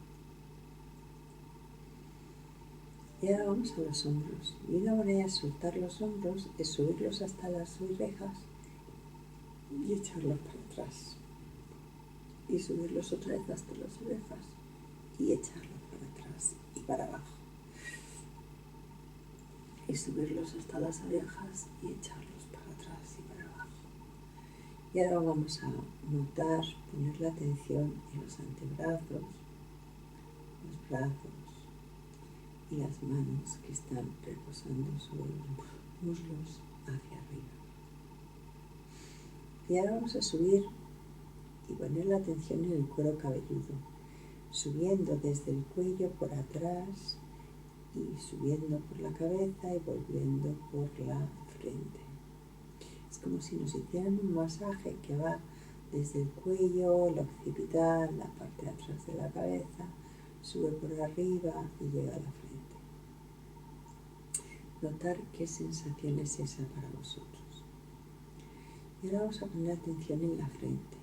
Y ahora vamos a los hombros. Y una manera de soltar los hombros es subirlos hasta las orejas y echarlos para atrás. Y subirlos otra vez hasta las orejas y echarlos para atrás y para abajo. Y subirlos hasta las orejas y echarlos para atrás y para abajo. Y ahora vamos a notar, poner la atención en los antebrazos, los brazos y las manos que están reposando sobre los muslos hacia arriba. Y ahora vamos a subir y poner la atención en el cuero cabelludo, subiendo desde el cuello por atrás y subiendo por la cabeza y volviendo por la frente. Es como si nos hicieran un masaje que va desde el cuello, el occipital, la parte de atrás de la cabeza, sube por arriba y llega a la frente. Notar qué sensación es esa para vosotros. Y ahora vamos a poner atención en la frente.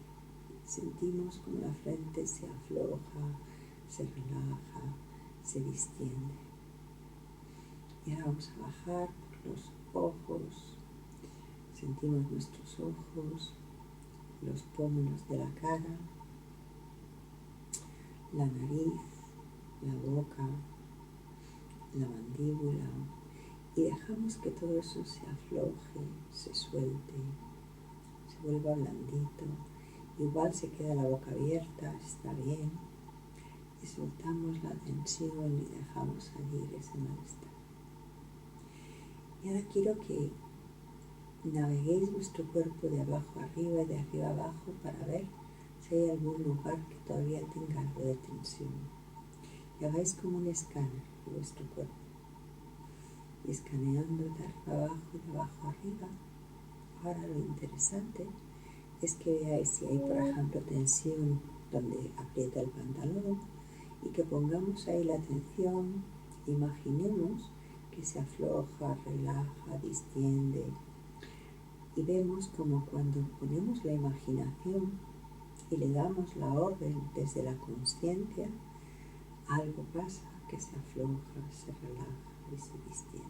Sentimos como la frente se afloja, se relaja, se distiende. Y ahora vamos a bajar por los ojos. Sentimos nuestros ojos, los pómulos de la cara, la nariz, la boca, la mandíbula, y dejamos que todo eso se afloje, se suelte, se vuelva blandito. Igual se queda la boca abierta, está bien, y soltamos la tensión y dejamos salir ese malestar. Y ahora quiero que naveguéis vuestro cuerpo de abajo arriba y de arriba abajo para ver si hay algún lugar que todavía tenga algo de tensión. Y hagáis como un escáner de vuestro cuerpo. Y escaneando de arriba abajo y de abajo arriba. Ahora lo interesante es que veáis si hay, por ejemplo, tensión donde aprieta el pantalón y que pongamos ahí la atención, imaginemos que se afloja, relaja, distiende. Y vemos como cuando ponemos la imaginación y le damos la orden desde la consciencia, algo pasa que se afloja, se relaja y se distiende.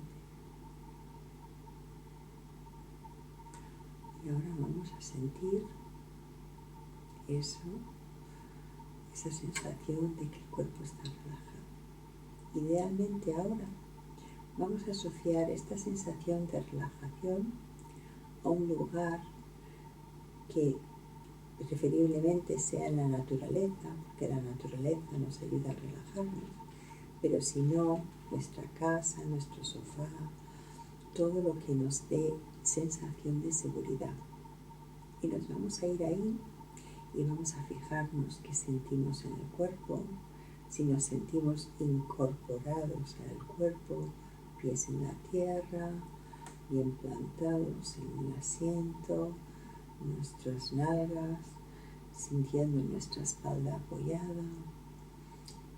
Y ahora vamos a sentir eso, esa sensación de que el cuerpo está relajado. Idealmente ahora vamos a asociar esta sensación de relajación a un lugar que preferiblemente sea en la naturaleza, porque la naturaleza nos ayuda a relajarnos, pero si no, nuestra casa, nuestro sofá, todo lo que nos dé sensación de seguridad. Y nos vamos a ir ahí y vamos a fijarnos qué sentimos en el cuerpo, si nos sentimos incorporados al cuerpo, pies en la tierra, bien plantados en el asiento, nuestras nalgas, sintiendo nuestra espalda apoyada.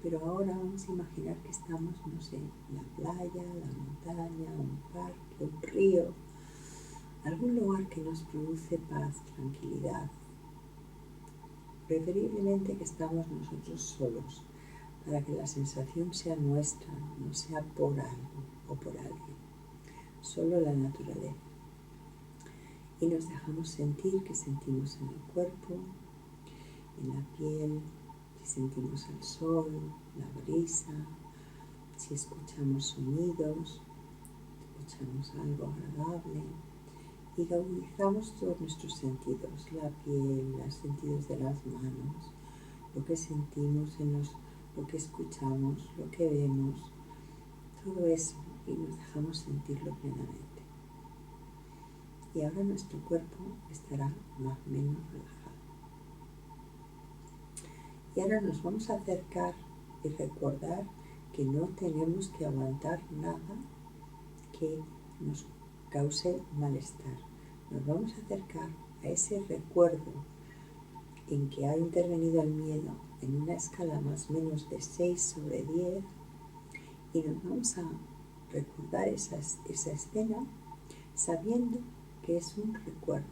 Pero ahora vamos a imaginar que estamos, no sé, en la playa, la montaña, un parque, un río, algún lugar que nos produce paz, tranquilidad. Preferiblemente que estamos nosotros solos, para que la sensación sea nuestra, no sea por algo o por alguien, solo la naturaleza. Y nos dejamos sentir que sentimos en el cuerpo, en la piel, si sentimos el sol, la brisa, si escuchamos sonidos, escuchamos algo agradable y agudizamos todos nuestros sentidos, la piel, los sentidos de las manos, lo que sentimos lo que escuchamos, lo que vemos, todo eso, y nos dejamos sentirlo plenamente. Y ahora nuestro cuerpo estará más o menos relajado. Y ahora nos vamos a acercar y recordar que no tenemos que aguantar nada que nos cause malestar. Nos vamos a acercar a ese recuerdo en que ha intervenido el miedo en una escala más o menos de 6/10 y nos vamos a recordar esa escena sabiendo que es un recuerdo,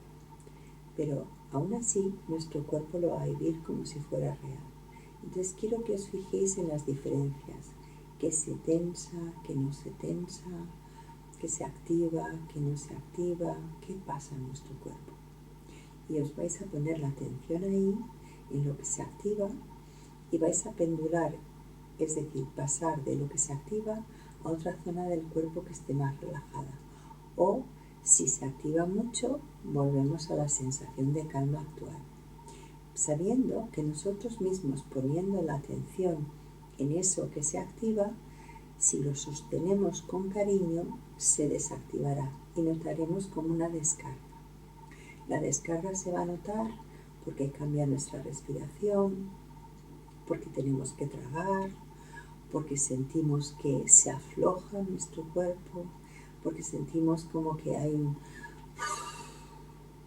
pero aún así nuestro cuerpo lo va a vivir como si fuera real. Entonces quiero que os fijéis en las diferencias que se tensa, que no se tensa, que se activa, que no se activa, qué pasa en nuestro cuerpo. Y os vais a poner la atención ahí, en lo que se activa, y vais a pendular, es decir, pasar de lo que se activa a otra zona del cuerpo que esté más relajada. O, si se activa mucho, volvemos a la sensación de calma actual. Sabiendo que nosotros mismos, poniendo la atención en eso que se activa, si lo sostenemos con cariño, se desactivará y notaremos como una descarga. La descarga se va a notar porque cambia nuestra respiración, porque tenemos que tragar, porque sentimos que se afloja nuestro cuerpo, porque sentimos como que hay un...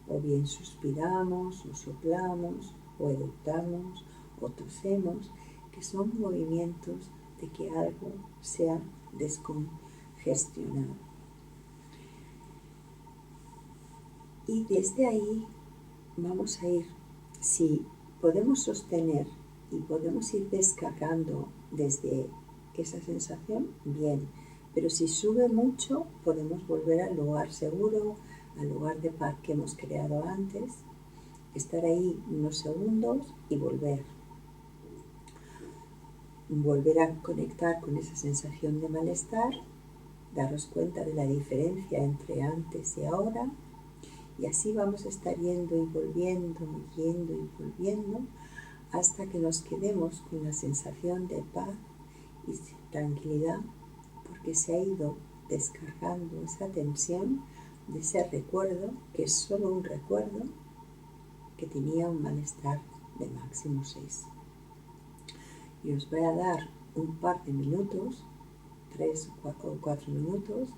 o bien suspiramos, o soplamos, o eructamos, o tosemos, que son movimientos de que algo se ha descongestionado. Y desde ahí vamos a ir, si podemos sostener y podemos ir descargando desde esa sensación, bien, pero si sube mucho podemos volver al lugar seguro, al lugar de paz que hemos creado antes, estar ahí unos segundos y volver a conectar con esa sensación de malestar, daros cuenta de la diferencia entre antes y ahora. Y así vamos a estar yendo y volviendo hasta que nos quedemos con la sensación de paz y tranquilidad, porque se ha ido descargando esa tensión de ese recuerdo, que es solo un recuerdo, que tenía un malestar de máximo 6. Y os voy a dar un par de minutos, 3 o 4 minutos,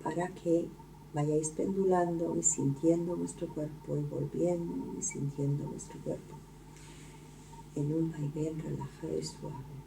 para que vayáis pendulando y sintiendo vuestro cuerpo y volviendo y sintiendo vuestro cuerpo en un vaivén relajado y suave.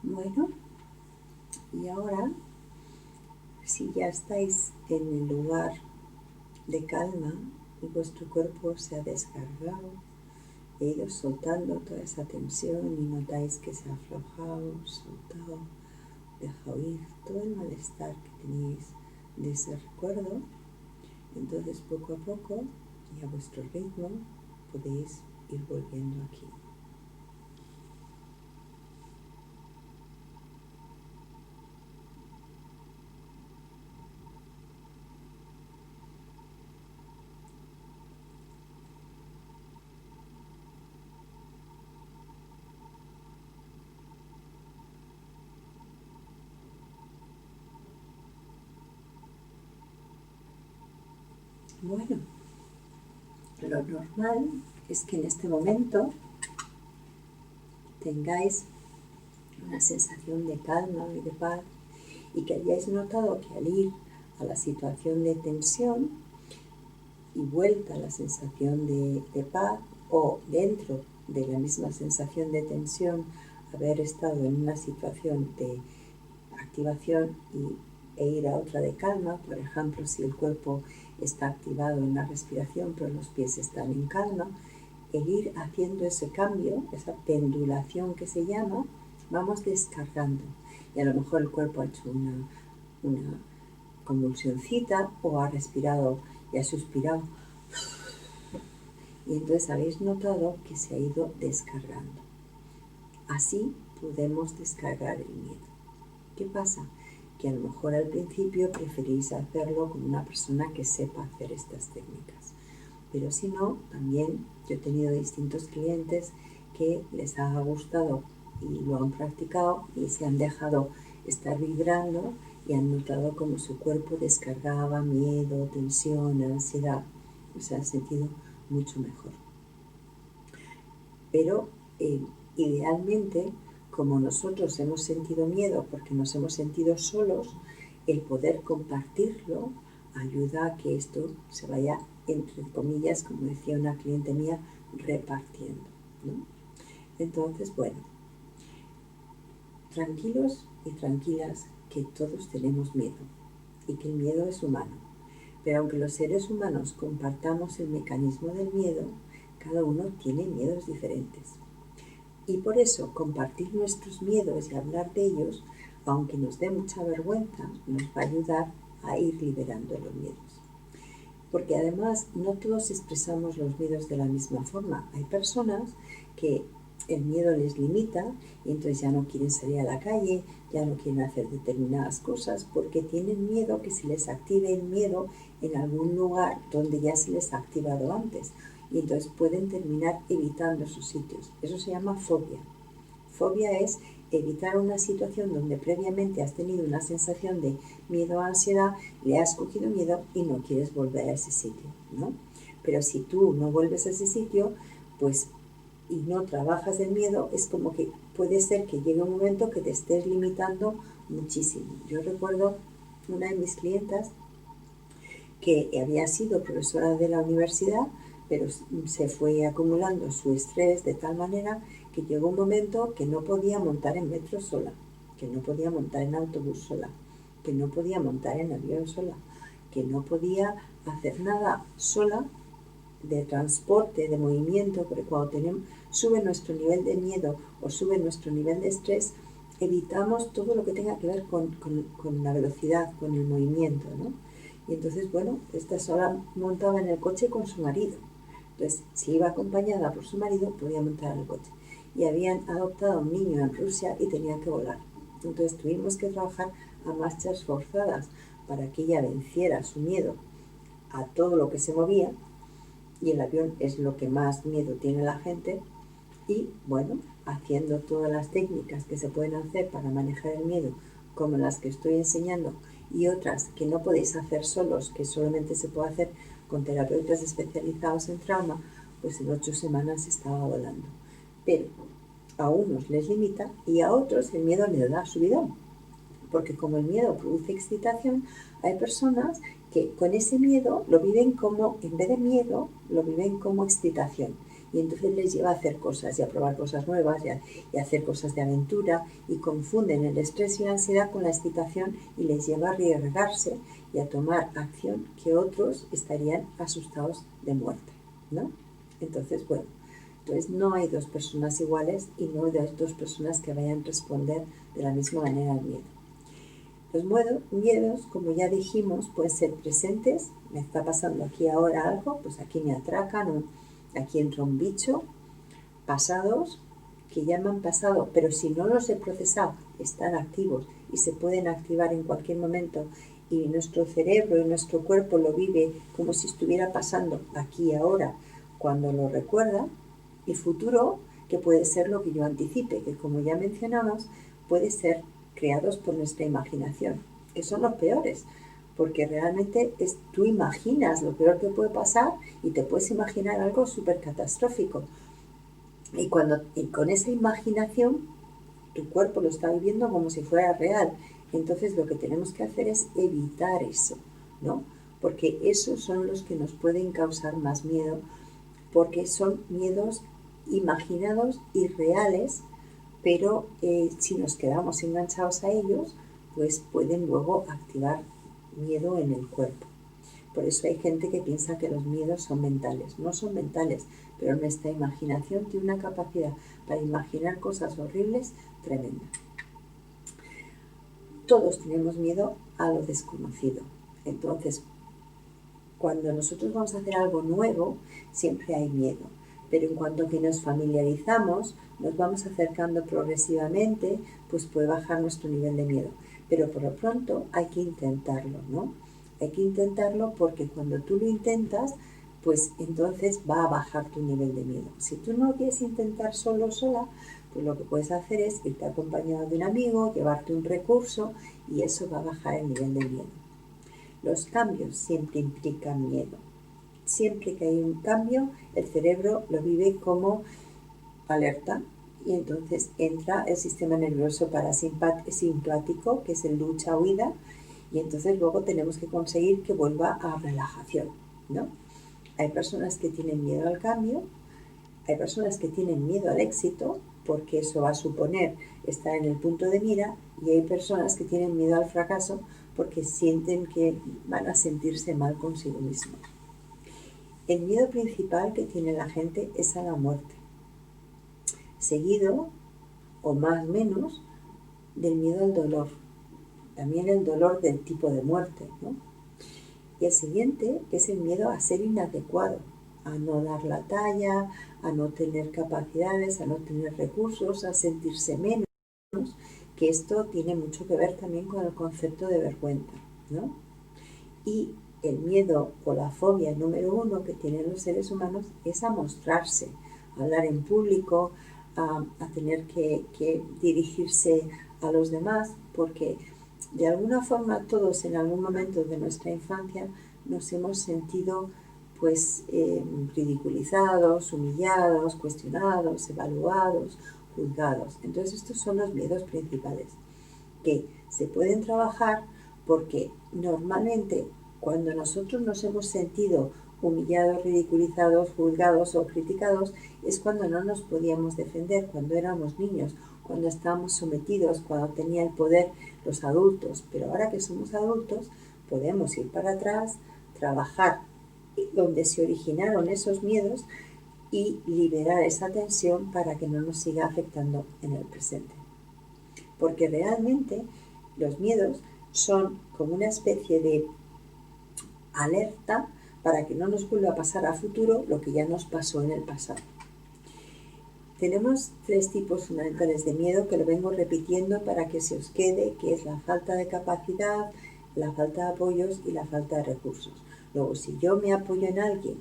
Bueno, y ahora, si ya estáis en el lugar de calma y vuestro cuerpo se ha descargado he ido soltando toda esa tensión y notáis que se ha aflojado, soltado, deja ir todo el malestar que teníais de ese recuerdo. Entonces poco a poco y a vuestro ritmo podéis ir volviendo aquí. Bueno, lo normal es que en este momento tengáis una sensación de calma y de paz y que hayáis notado que al ir a la situación de tensión y vuelta a la sensación de paz o dentro de la misma sensación de tensión haber estado en una situación de activación e ir a otra de calma, por ejemplo, si el cuerpo está activado en la respiración pero los pies están en calma, el ir haciendo ese cambio, esa pendulación que se llama, vamos descargando. Y a lo mejor el cuerpo ha hecho una convulsioncita o ha respirado y ha suspirado. Y entonces habéis notado que se ha ido descargando. Así podemos descargar el miedo. ¿Qué pasa? Que a lo mejor al principio preferís hacerlo con una persona que sepa hacer estas técnicas. Pero si no, también yo he tenido distintos clientes que les ha gustado y lo han practicado y se han dejado estar vibrando y han notado como su cuerpo descargaba miedo, tensión, ansiedad. Se han sentido mucho mejor. Pero idealmente, como nosotros hemos sentido miedo porque nos hemos sentido solos, el poder compartirlo ayuda a que esto se vaya, entre comillas, como decía una cliente mía, repartiendo, ¿no? Entonces, bueno, tranquilos y tranquilas que todos tenemos miedo y que el miedo es humano. Pero aunque los seres humanos compartamos el mecanismo del miedo, cada uno tiene miedos diferentes. Y por eso compartir nuestros miedos y hablar de ellos, aunque nos dé mucha vergüenza, nos va a ayudar a ir liberando los miedos. Porque además no todos expresamos los miedos de la misma forma. Hay personas que el miedo les limita y entonces ya no quieren salir a la calle, ya no quieren hacer determinadas cosas porque tienen miedo que se les active el miedo en algún lugar donde ya se les ha activado antes y entonces pueden terminar evitando esos sitios. Eso se llama fobia. Fobia es evitar una situación donde previamente has tenido una sensación de miedo o ansiedad, le has cogido miedo y no quieres volver a ese sitio, ¿no? Pero si tú no vuelves a ese sitio, pues y no trabajas el miedo, es como que puede ser que llegue un momento que te estés limitando muchísimo. Yo recuerdo una de mis clientas que había sido profesora de la universidad, pero se fue acumulando su estrés de tal manera que llegó un momento que no podía montar en metro sola, que no podía montar en autobús sola, que no podía montar en avión sola, que no podía hacer nada sola de transporte, de movimiento, porque cuando sube nuestro nivel de miedo o sube nuestro nivel de estrés, evitamos todo lo que tenga que ver con la velocidad, con el movimiento, ¿no? Y entonces, bueno, esta sola montaba en el coche con su marido. Entonces, si iba acompañada por su marido, podía montar en el coche. Y habían adoptado a un niño en Rusia y tenían que volar. Entonces, tuvimos que trabajar a marchas forzadas para que ella venciera su miedo a todo lo que se movía. Y el avión es lo que más miedo tiene la gente. Y, bueno, haciendo todas las técnicas que se pueden hacer para manejar el miedo, como las que estoy enseñando, y otras que no podéis hacer solos, que solamente se puede hacer con terapeutas especializados en trauma, pues en 8 semanas estaba volando. Pero a unos les limita y a otros el miedo les da subidón. Porque como el miedo produce excitación, hay personas que con ese miedo lo viven como, en vez de miedo, lo viven como excitación. Y entonces les lleva a hacer cosas y a probar cosas nuevas y a hacer cosas de aventura y confunden el estrés y la ansiedad con la excitación y les lleva a arriesgarse y a tomar acción que otros estarían asustados de muerte, ¿no? Entonces, bueno, Entonces no hay dos personas iguales y no hay dos personas que vayan a responder de la misma manera al miedo. Los miedos, como ya dijimos, pueden ser presentes. Me está pasando aquí ahora algo, pues aquí me atracan o aquí entra un bicho. Pasados, que ya me han pasado, pero si no los he procesado, están activos y se pueden activar en cualquier momento y nuestro cerebro y nuestro cuerpo lo vive como si estuviera pasando aquí y ahora cuando lo recuerda. Y futuro, que puede ser lo que yo anticipe, que como ya mencionamos, puede ser creados por nuestra imaginación, que son los peores, porque realmente tú imaginas lo peor que puede pasar y te puedes imaginar algo súper catastrófico. Y con esa imaginación, tu cuerpo lo está viviendo como si fuera real. Entonces lo que tenemos que hacer es evitar eso, ¿no? Porque esos son los que nos pueden causar más miedo, porque son miedos imaginados y reales, pero si nos quedamos enganchados a ellos, pues pueden luego activar miedo en el cuerpo. Por eso hay gente que piensa que los miedos son mentales. No son mentales, pero nuestra imaginación tiene una capacidad para imaginar cosas horribles tremenda. Todos tenemos miedo a lo desconocido. Entonces, cuando nosotros vamos a hacer algo nuevo, siempre hay miedo. Pero en cuanto que nos familiarizamos, nos vamos acercando progresivamente, pues puede bajar nuestro nivel de miedo. Pero por lo pronto hay que intentarlo, ¿no? Hay que intentarlo porque cuando tú lo intentas, pues entonces va a bajar tu nivel de miedo. Si tú no quieres intentar solo o sola, pues lo que puedes hacer es irte acompañado de un amigo, llevarte un recurso y eso va a bajar el nivel de miedo. Los cambios siempre implican miedo. Siempre que hay un cambio, el cerebro lo vive como alerta y entonces entra el sistema nervioso parasimpático, que es el lucha-huida, y entonces luego tenemos que conseguir que vuelva a relajación, ¿no? Hay personas que tienen miedo al cambio, hay personas que tienen miedo al éxito, porque eso va a suponer estar en el punto de mira, y hay personas que tienen miedo al fracaso porque sienten que van a sentirse mal consigo mismos. El miedo principal que tiene la gente es a la muerte, seguido, o más o menos, del miedo al dolor. También el dolor del tipo de muerte, ¿no? Y el siguiente es el miedo a ser inadecuado, a no dar la talla, a no tener capacidades, a no tener recursos, a sentirse menos, que esto tiene mucho que ver también con el concepto de vergüenza, ¿no? Y el miedo o la fobia número 1 que tienen los seres humanos es a mostrarse, a hablar en público, a tener que dirigirse a los demás, porque de alguna forma todos en algún momento de nuestra infancia nos hemos sentido pues ridiculizados, humillados, cuestionados, evaluados, juzgados. Entonces estos son los miedos principales que se pueden trabajar porque normalmente cuando nosotros nos hemos sentido humillados, ridiculizados, juzgados o criticados es cuando no nos podíamos defender, cuando éramos niños, cuando estábamos sometidos, cuando tenía el poder los adultos. Pero ahora que somos adultos podemos ir para atrás, trabajar donde se originaron esos miedos y liberar esa tensión para que no nos siga afectando en el presente. Porque realmente los miedos son como una especie de alerta para que no nos vuelva a pasar a futuro lo que ya nos pasó en el pasado. Tenemos 3 tipos fundamentales de miedo que lo vengo repitiendo para que se os quede, que es la falta de capacidad, la falta de apoyos y la falta de recursos. Luego, si yo me apoyo en alguien,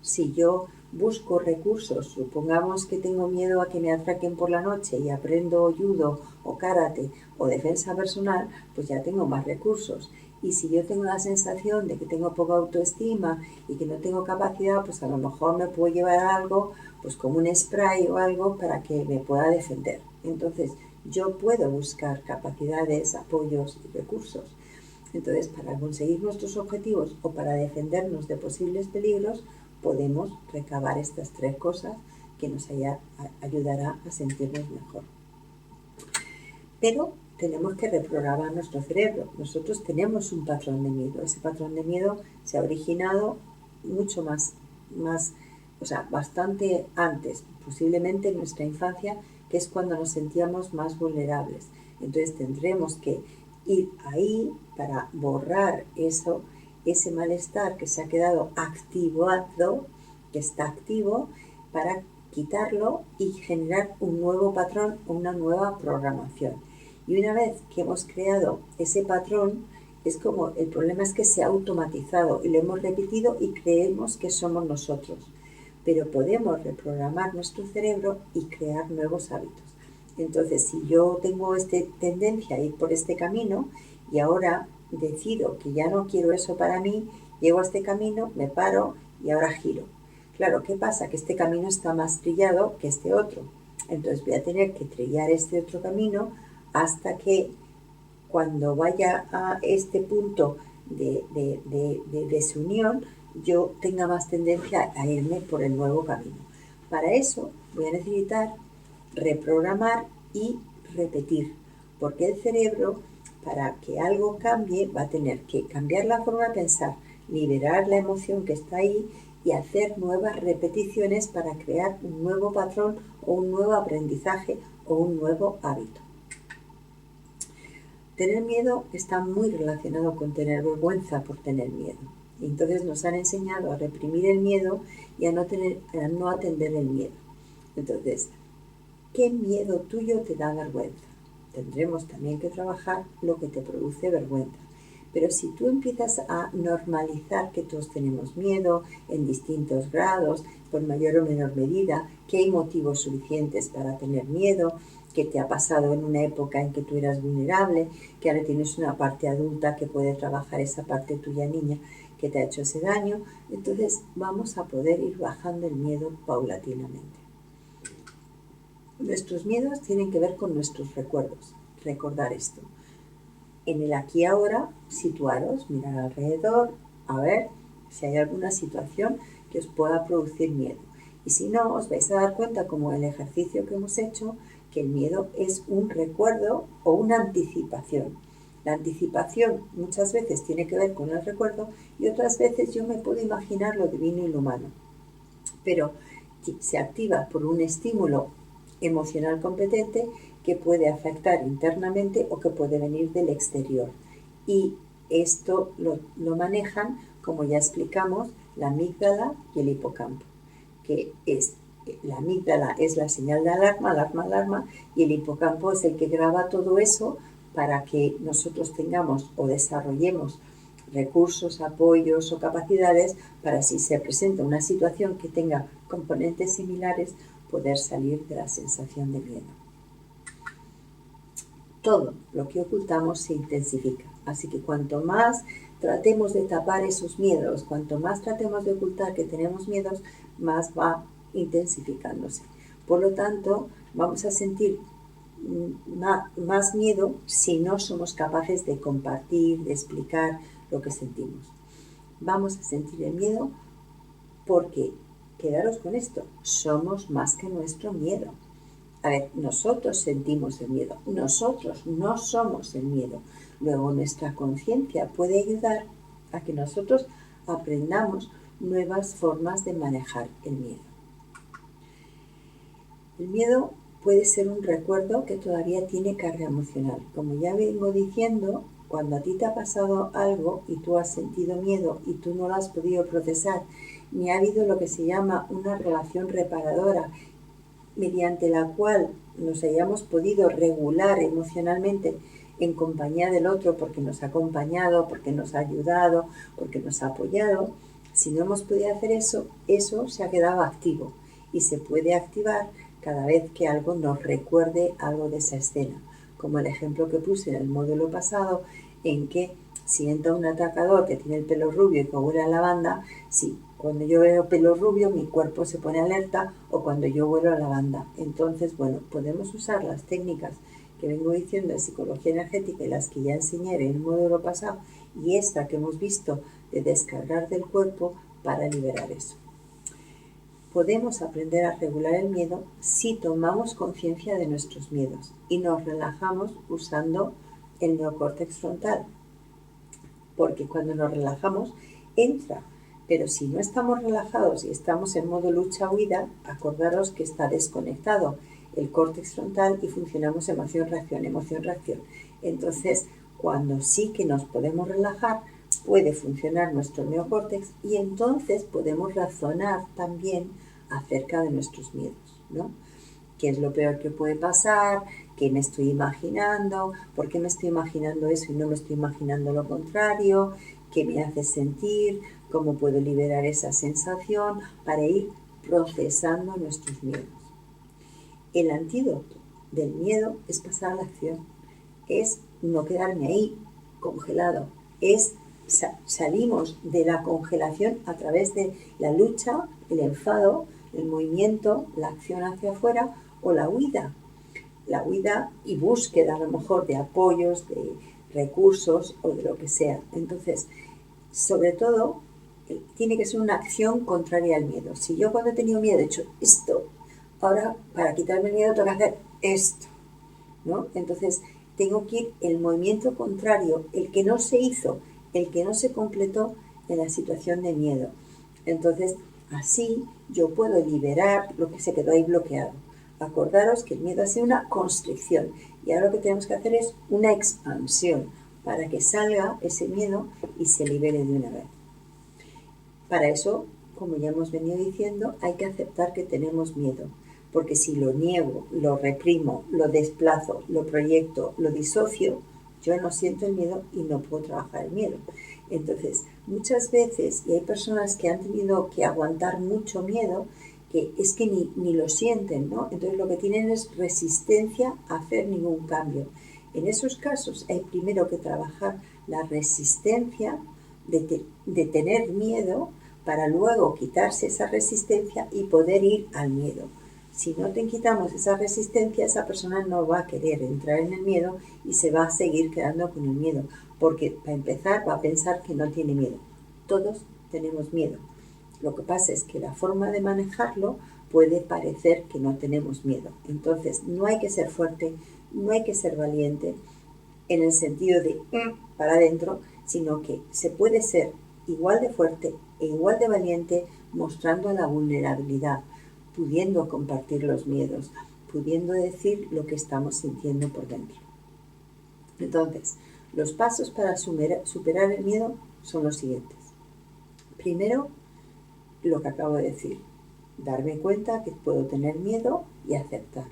si yo busco recursos, supongamos que tengo miedo a que me atraquen por la noche y aprendo judo o karate o defensa personal, pues ya tengo más recursos. Y si yo tengo la sensación de que tengo poca autoestima y que no tengo capacidad, pues a lo mejor me puedo llevar algo, pues como un spray o algo para que me pueda defender. Entonces, yo puedo buscar capacidades, apoyos y recursos. Entonces, para conseguir nuestros objetivos o para defendernos de posibles peligros, podemos recabar estas 3 cosas que nos ayudará a sentirnos mejor. Pero tenemos que reprogramar nuestro cerebro. Nosotros tenemos un patrón de miedo. Ese patrón de miedo se ha originado mucho más o sea, bastante antes, posiblemente en nuestra infancia, que es cuando nos sentíamos más vulnerables. Entonces tendremos que ir ahí para borrar eso, ese malestar que se ha quedado activado, que está activo, para quitarlo y generar un nuevo patrón o una nueva programación. Y una vez que hemos creado ese patrón, es como, el problema es que se ha automatizado y lo hemos repetido y creemos que somos nosotros. Pero podemos reprogramar nuestro cerebro y crear nuevos hábitos. Entonces, si yo tengo tendencia a ir por este camino y ahora decido que ya no quiero eso para mí, llego a este camino, me paro y ahora giro. Claro, ¿qué pasa? Que este camino está más trillado que este otro. Entonces voy a tener que trillar este otro camino hasta que cuando vaya a este punto de desunión, yo tenga más tendencia a irme por el nuevo camino. Para eso voy a necesitar reprogramar y repetir, porque el cerebro, para que algo cambie, va a tener que cambiar la forma de pensar, liberar la emoción que está ahí y hacer nuevas repeticiones para crear un nuevo patrón o un nuevo aprendizaje o un nuevo hábito. Tener miedo está muy relacionado con tener vergüenza por tener miedo. Y entonces nos han enseñado a reprimir el miedo y a no atender el miedo. Entonces, ¿qué miedo tuyo te da vergüenza? Tendremos también que trabajar lo que te produce vergüenza. Pero si tú empiezas a normalizar que todos tenemos miedo en distintos grados, por mayor o menor medida, que hay motivos suficientes para tener miedo, que te ha pasado en una época en que tú eras vulnerable, que ahora tienes una parte adulta que puede trabajar esa parte tuya niña que te ha hecho ese daño, entonces vamos a poder ir bajando el miedo paulatinamente. Nuestros miedos tienen que ver con nuestros recuerdos. Recordar esto. En el aquí y ahora, situaros, mirar alrededor, a ver si hay alguna situación que os pueda producir miedo. Y si no, os vais a dar cuenta, como el ejercicio que hemos hecho, que el miedo es un recuerdo o una anticipación. La anticipación muchas veces tiene que ver con el recuerdo y otras veces yo me puedo imaginar lo divino y lo humano. Pero se activa por un estímulo emocional competente que puede afectar internamente o que puede venir del exterior. Y esto lo manejan, como ya explicamos, la amígdala y el hipocampo, que es la amígdala es la señal de alarma, alarma, y el hipocampo es el que graba todo eso para que nosotros tengamos o desarrollemos recursos, apoyos o capacidades para, si se presenta una situación que tenga componentes similares, poder salir de la sensación de miedo. Todo lo que ocultamos se intensifica, así que cuanto más tratemos de tapar esos miedos, cuanto más tratemos de ocultar que tenemos miedos, más va intensificándose. Por lo tanto, vamos a sentir más miedo si no somos capaces de compartir, de explicar lo que sentimos. Vamos a sentir el miedo porque, quedaros con esto, somos más que nuestro miedo. A ver, nosotros sentimos el miedo, nosotros no somos el miedo. Luego nuestra conciencia puede ayudar a que nosotros aprendamos nuevas formas de manejar el miedo. El miedo puede ser un recuerdo que todavía tiene carga emocional. Como ya vengo diciendo, cuando a ti te ha pasado algo y tú has sentido miedo y tú no lo has podido procesar, ni ha habido lo que se llama una relación reparadora mediante la cual nos hayamos podido regular emocionalmente en compañía del otro porque nos ha acompañado, porque nos ha ayudado, porque nos ha apoyado, si no hemos podido hacer eso, eso se ha quedado activo y se puede activar cada vez que algo nos recuerde algo de esa escena, como el ejemplo que puse en el módulo pasado, en que si entra un atracador que tiene el pelo rubio y que huele a lavanda, sí, cuando yo veo pelo rubio mi cuerpo se pone alerta, o cuando yo huelo a lavanda. Entonces, bueno, podemos usar las técnicas que vengo diciendo de psicología energética y las que ya enseñé en el módulo pasado y esta que hemos visto de descargar del cuerpo para liberar eso. Podemos aprender a regular el miedo si tomamos conciencia de nuestros miedos y nos relajamos usando el neocórtex frontal. Porque cuando nos relajamos, entra Pero si no estamos relajados y estamos en modo lucha-huida, acordaros que está desconectado el córtex frontal y funcionamos emoción-reacción, emoción-reacción. Entonces, cuando sí que nos podemos relajar, puede funcionar nuestro neocórtex y entonces podemos razonar también acerca de nuestros miedos, ¿no? ¿Qué es lo peor que puede pasar? ¿Qué me estoy imaginando? ¿Por qué me estoy imaginando eso y no me estoy imaginando lo contrario? ¿Qué me hace sentir? ¿Cómo puedo liberar esa sensación para ir procesando nuestros miedos? El antídoto del miedo es pasar a la acción, es no quedarme ahí congelado, es salimos de la congelación a través de la lucha, el enfado, el movimiento, la acción hacia afuera o la huida y búsqueda a lo mejor de apoyos, de recursos o de lo que sea. Entonces, sobre todo, tiene que ser una acción contraria al miedo. Si yo cuando he tenido miedo he hecho esto, ahora para quitarme el miedo tengo que hacer esto, ¿no? Entonces, tengo que ir el movimiento contrario, el que no se hizo, el que no se completó en la situación de miedo. Entonces, así yo puedo liberar lo que se quedó ahí bloqueado. Acordaros que el miedo ha sido una constricción y ahora lo que tenemos que hacer es una expansión para que salga ese miedo y se libere de una vez. Para eso, como ya hemos venido diciendo, hay que aceptar que tenemos miedo, porque si lo niego, lo reprimo, lo desplazo, lo proyecto, lo disocio, yo no siento el miedo y no puedo trabajar el miedo. Entonces, muchas veces, y hay personas que han tenido que aguantar mucho miedo, que es que ni lo sienten, ¿no? Entonces lo que tienen es resistencia a hacer ningún cambio. En esos casos hay primero que trabajar la resistencia de tener miedo para luego quitarse esa resistencia y poder ir al miedo. Si no te quitamos esa resistencia, esa persona no va a querer entrar en el miedo y se va a seguir quedando con el miedo, porque para empezar va a pensar que no tiene miedo. Todos tenemos miedo. Lo que pasa es que la forma de manejarlo puede parecer que no tenemos miedo. Entonces, no hay que ser fuerte, no hay que ser valiente en el sentido de para adentro, sino que se puede ser igual de fuerte e igual de valiente mostrando la vulnerabilidad, pudiendo compartir los miedos, pudiendo decir lo que estamos sintiendo por dentro. Entonces, los pasos para superar el miedo son los siguientes. Primero, lo que acabo de decir, darme cuenta que puedo tener miedo y aceptarlo.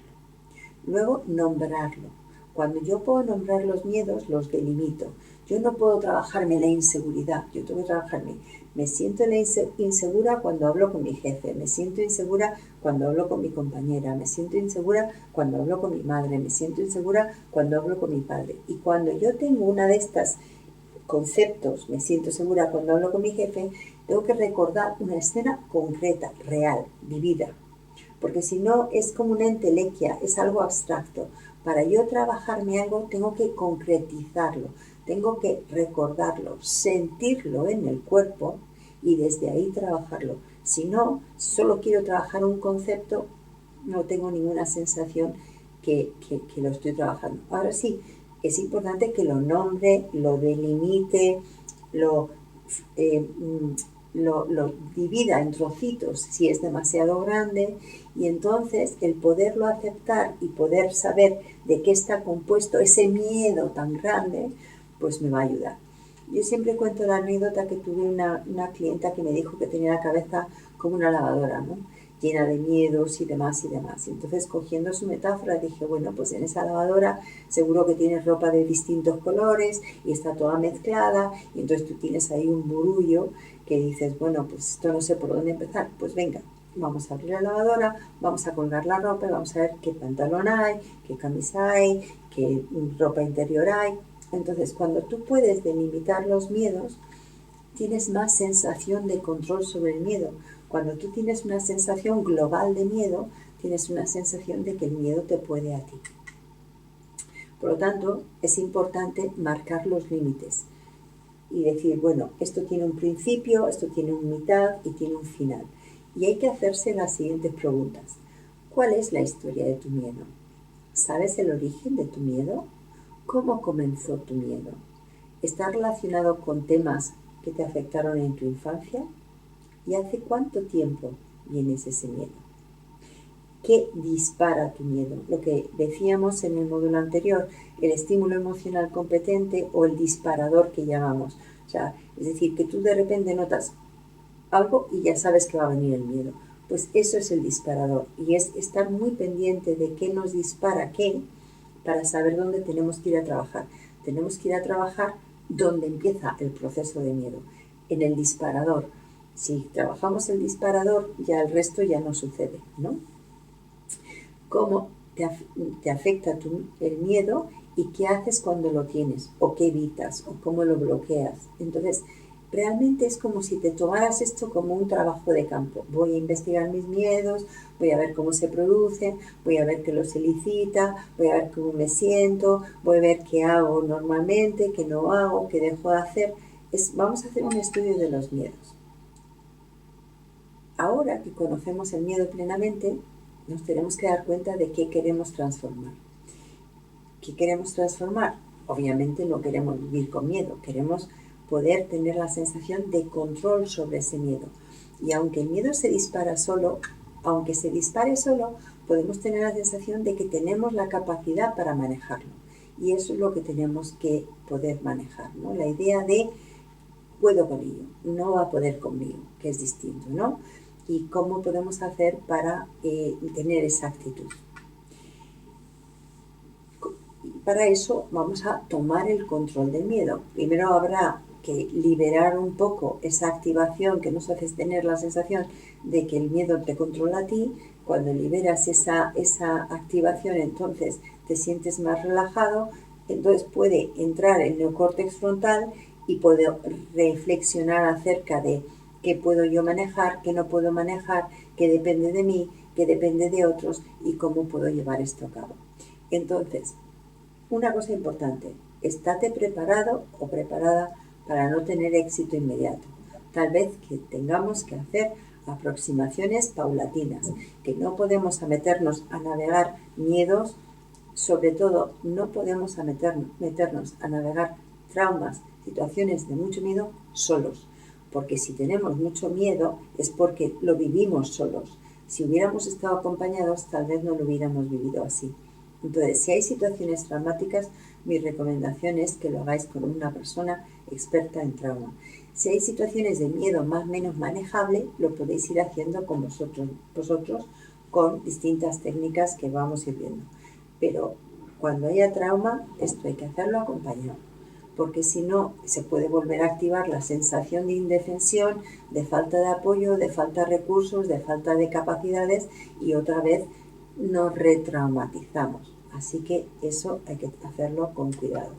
Luego, nombrarlo. Cuando yo puedo nombrar los miedos, los delimito. Yo no puedo trabajarme la inseguridad, yo tengo que trabajarme. Me siento insegura cuando hablo con mi jefe, me siento insegura cuando hablo con mi compañera, me siento insegura cuando hablo con mi madre, me siento insegura cuando hablo con mi padre. Y cuando yo tengo una de estas conceptos, me siento segura cuando hablo con mi jefe, tengo que recordar una escena concreta, real, vivida. Porque si no es como una entelequia, es algo abstracto. Para yo trabajarme algo tengo que concretizarlo, tengo que recordarlo, sentirlo en el cuerpo y desde ahí trabajarlo. Si no, si solo quiero trabajar un concepto, no tengo ninguna sensación que lo estoy trabajando. Ahora sí, es importante que lo nombre, lo delimite, lo divida en trocitos si es demasiado grande y entonces el poderlo aceptar y poder saber de qué está compuesto ese miedo tan grande, pues me va a ayudar. Yo siempre cuento la anécdota que tuve una clienta que me dijo que tenía la cabeza como una lavadora, ¿no? Llena de miedos y demás y demás. Entonces, cogiendo su metáfora, dije, bueno, pues en esa lavadora seguro que tienes ropa de distintos colores y está toda mezclada y entonces tú tienes ahí un burullo que dices, bueno, pues esto no sé por dónde empezar. Pues venga, vamos a abrir la lavadora, vamos a colgar la ropa y vamos a ver qué pantalón hay, qué camisa hay, qué ropa interior hay. Entonces, cuando tú puedes delimitar los miedos, tienes más sensación de control sobre el miedo. Cuando tú tienes una sensación global de miedo, tienes una sensación de que el miedo te puede a ti. Por lo tanto, es importante marcar los límites y decir, bueno, esto tiene un principio, esto tiene una mitad y tiene un final. Y hay que hacerse las siguientes preguntas. ¿Cuál es la historia de tu miedo? ¿Sabes el origen de tu miedo? ¿Cómo comenzó tu miedo? ¿Está relacionado con temas que te afectaron en tu infancia? ¿Y hace cuánto tiempo vienes ese miedo? ¿Qué dispara tu miedo? Lo que decíamos en el módulo anterior, el estímulo emocional competente o el disparador que llamamos. O sea, es decir, que tú de repente notas algo y ya sabes que va a venir el miedo. Pues eso es el disparador y es estar muy pendiente de qué nos dispara qué para saber dónde tenemos que ir a trabajar. Tenemos que ir a trabajar donde empieza el proceso de miedo, en el disparador. Si trabajamos el disparador, ya el resto ya no sucede, ¿no? ¿Cómo te afecta el miedo y qué haces cuando lo tienes? ¿O qué evitas? ¿O cómo lo bloqueas? Entonces, realmente es como si te tomaras esto como un trabajo de campo. Voy a investigar mis miedos, voy a ver cómo se producen, voy a ver qué los elicita, voy a ver cómo me siento, voy a ver qué hago normalmente, qué no hago, qué dejo de hacer. Vamos a hacer un estudio de los miedos. Ahora que conocemos el miedo plenamente, nos tenemos que dar cuenta de qué queremos transformar. ¿Qué queremos transformar? Obviamente no queremos vivir con miedo, queremos poder tener la sensación de control sobre ese miedo. Y aunque el miedo se dispare solo, podemos tener la sensación de que tenemos la capacidad para manejarlo. Y eso es lo que tenemos que poder manejar, ¿no? La idea de puedo con ello, no va a poder conmigo, que es distinto, ¿no? Y cómo podemos hacer para tener esa actitud. Para eso vamos a tomar el control del miedo. Primero habrá que liberar un poco esa activación que nos hace tener la sensación de que el miedo te controla a ti. Cuando liberas esa activación, entonces te sientes más relajado, entonces puede entrar el neocórtex frontal y poder reflexionar acerca de qué puedo yo manejar, qué no puedo manejar, qué depende de mí, qué depende de otros y cómo puedo llevar esto a cabo. Entonces, una cosa importante, estate preparado o preparada para no tener éxito inmediato. Tal vez que tengamos que hacer aproximaciones paulatinas, que no podemos meternos a navegar miedos, sobre todo no podemos meternos a navegar traumas, situaciones de mucho miedo solos, porque si tenemos mucho miedo es porque lo vivimos solos. Si hubiéramos estado acompañados, tal vez no lo hubiéramos vivido así. Entonces, si hay situaciones traumáticas, mi recomendación es que lo hagáis con una persona experta en trauma. Si hay situaciones de miedo más o menos manejable, lo podéis ir haciendo con vosotros con distintas técnicas que vamos a ir viendo. Pero cuando haya trauma, esto hay que hacerlo acompañado, porque si no, se puede volver a activar la sensación de indefensión, de falta de apoyo, de falta de recursos, de falta de capacidades y otra vez nos retraumatizamos. Así que eso hay que hacerlo con cuidado.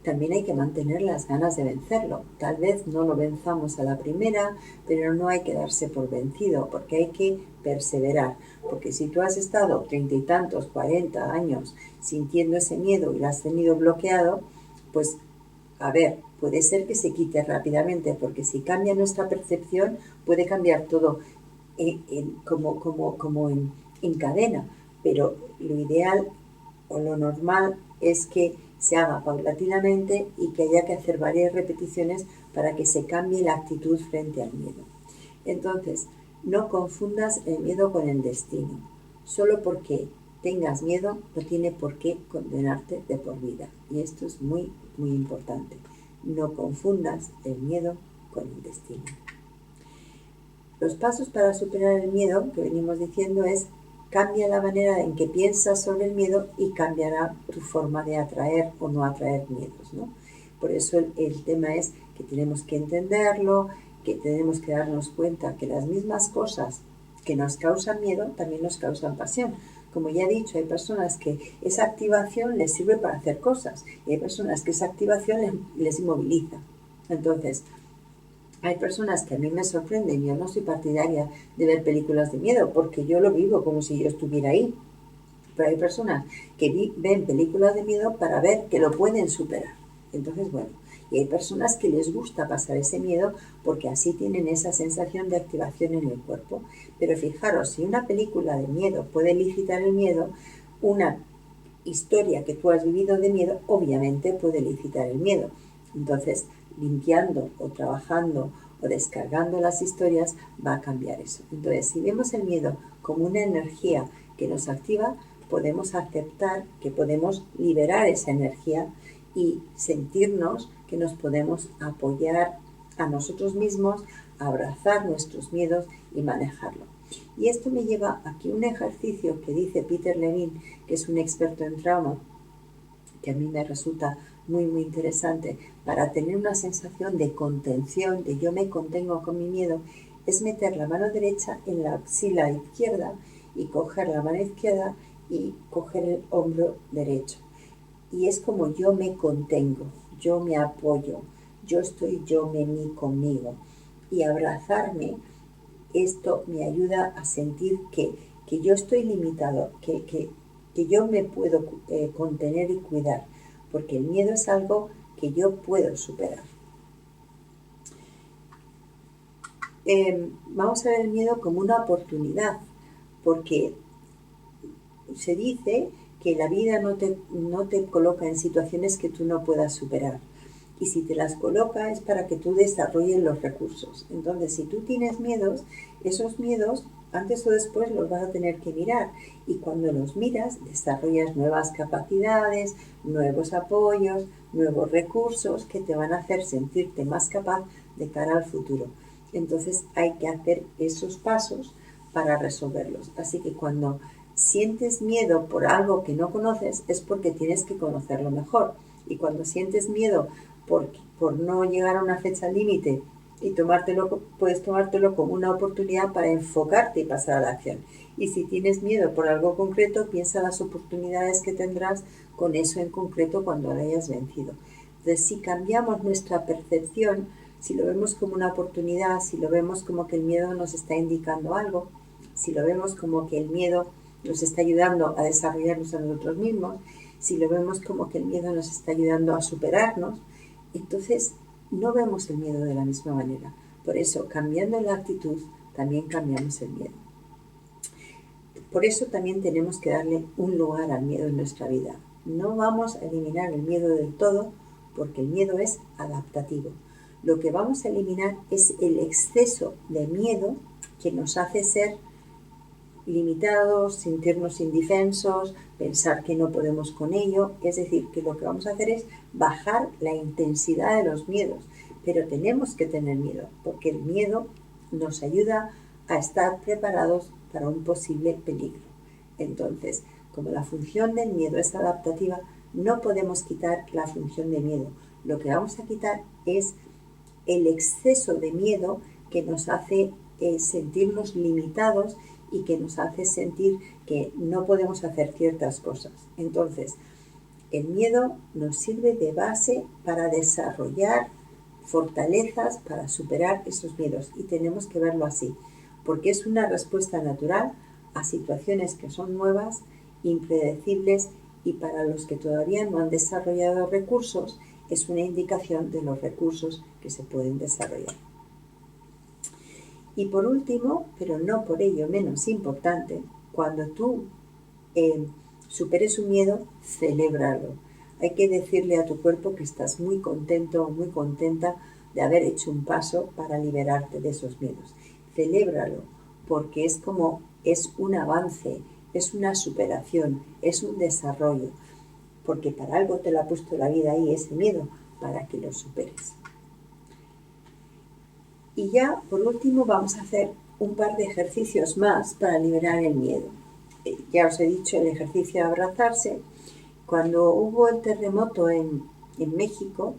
También hay que mantener las ganas de vencerlo. Tal vez no lo venzamos a la primera, pero no hay que darse por vencido, porque hay que perseverar. Porque si tú has estado 30 y tantos, 40 años sintiendo ese miedo y lo has tenido bloqueado, pues a ver, puede ser que se quite rápidamente, porque si cambia nuestra percepción, puede cambiar todo como en cadena. Pero lo ideal o lo normal es que se haga paulatinamente y que haya que hacer varias repeticiones para que se cambie la actitud frente al miedo. Entonces, no confundas el miedo con el destino. Solo porque tengas miedo no tiene por qué condenarte de por vida. Y esto es muy, muy importante. No confundas el miedo con el destino. Los pasos para superar el miedo que venimos diciendo es: cambia la manera en que piensas sobre el miedo y cambiará tu forma de atraer o no atraer miedos, ¿no? Por eso el tema es que tenemos que entenderlo, que tenemos que darnos cuenta que las mismas cosas que nos causan miedo también nos causan pasión. Como ya he dicho, hay personas que esa activación les sirve para hacer cosas y hay personas que esa activación les inmoviliza. Entonces, hay personas que a mí me sorprenden, yo no soy partidaria de ver películas de miedo porque yo lo vivo como si yo estuviera ahí. Pero hay personas que ven películas de miedo para ver que lo pueden superar. Entonces, bueno, y hay personas que les gusta pasar ese miedo porque así tienen esa sensación de activación en el cuerpo. Pero fijaros, si una película de miedo puede elicitar el miedo, una historia que tú has vivido de miedo obviamente puede elicitar el miedo. Entonces, limpiando o trabajando o descargando las historias va a cambiar eso. Entonces, si vemos el miedo como una energía que nos activa, podemos aceptar que podemos liberar esa energía y sentirnos que nos podemos apoyar a nosotros mismos, abrazar nuestros miedos y manejarlo. Y esto me lleva aquí un ejercicio que dice Peter Levine, que es un experto en trauma, que a mí me resulta muy, muy interesante para tener una sensación de contención, de yo me contengo con mi miedo, es meter la mano derecha en la axila izquierda y coger la mano izquierda y coger el hombro derecho. Y es como yo me contengo, yo me apoyo, yo estoy mí conmigo. Y abrazarme, esto me ayuda a sentir que yo estoy limitado, que yo me puedo contener y cuidar, porque el miedo es algo que yo puedo superar. Vamos a ver el miedo como una oportunidad, porque se dice que la vida no te coloca en situaciones que tú no puedas superar. Y si te las coloca es para que tú desarrolles los recursos. Entonces, si tú tienes miedos, esos miedos antes o después los vas a tener que mirar. Y cuando los miras, desarrollas nuevas capacidades, nuevos apoyos, nuevos recursos que te van a hacer sentirte más capaz de cara al futuro. Entonces, hay que hacer esos pasos para resolverlos. Así que cuando sientes miedo por algo que no conoces, es porque tienes que conocerlo mejor. Y cuando sientes miedo por no llegar a una fecha límite y puedes tomártelo como una oportunidad para enfocarte y pasar a la acción. Y si tienes miedo por algo concreto, piensa las oportunidades que tendrás con eso en concreto cuando lo hayas vencido. Entonces, si cambiamos nuestra percepción, si lo vemos como una oportunidad, si lo vemos como que el miedo nos está indicando algo, si lo vemos como que el miedo nos está ayudando a desarrollarnos a nosotros mismos, si lo vemos como que el miedo nos está ayudando a superarnos, entonces no vemos el miedo de la misma manera. Por eso, cambiando la actitud, también cambiamos el miedo. Por eso también tenemos que darle un lugar al miedo en nuestra vida. No vamos a eliminar el miedo del todo, porque el miedo es adaptativo. Lo que vamos a eliminar es el exceso de miedo que nos hace ser limitados, sentirnos indefensos, pensar que no podemos con ello. Es decir, que lo que vamos a hacer es bajar la intensidad de los miedos. Pero tenemos que tener miedo, porque el miedo nos ayuda a estar preparados para un posible peligro. Entonces, como la función del miedo es adaptativa, no podemos quitar la función de miedo. Lo que vamos a quitar es el exceso de miedo que nos hace sentirnos limitados y que nos hace sentir que no podemos hacer ciertas cosas. Entonces, el miedo nos sirve de base para desarrollar fortalezas, para superar esos miedos, y tenemos que verlo así, porque es una respuesta natural a situaciones que son nuevas, impredecibles, y para los que todavía no han desarrollado recursos, es una indicación de los recursos que se pueden desarrollar. Y por último, pero no por ello menos importante, cuando tú superes un miedo, celébralo. Hay que decirle a tu cuerpo que estás muy contento o muy contenta de haber hecho un paso para liberarte de esos miedos. Celébralo, porque es un avance, es una superación, es un desarrollo, porque para algo te lo ha puesto la vida ahí, ese miedo, para que lo superes. Y ya, por último, vamos a hacer un par de ejercicios más para liberar el miedo. Ya os he dicho el ejercicio de abrazarse. Cuando hubo el terremoto en México,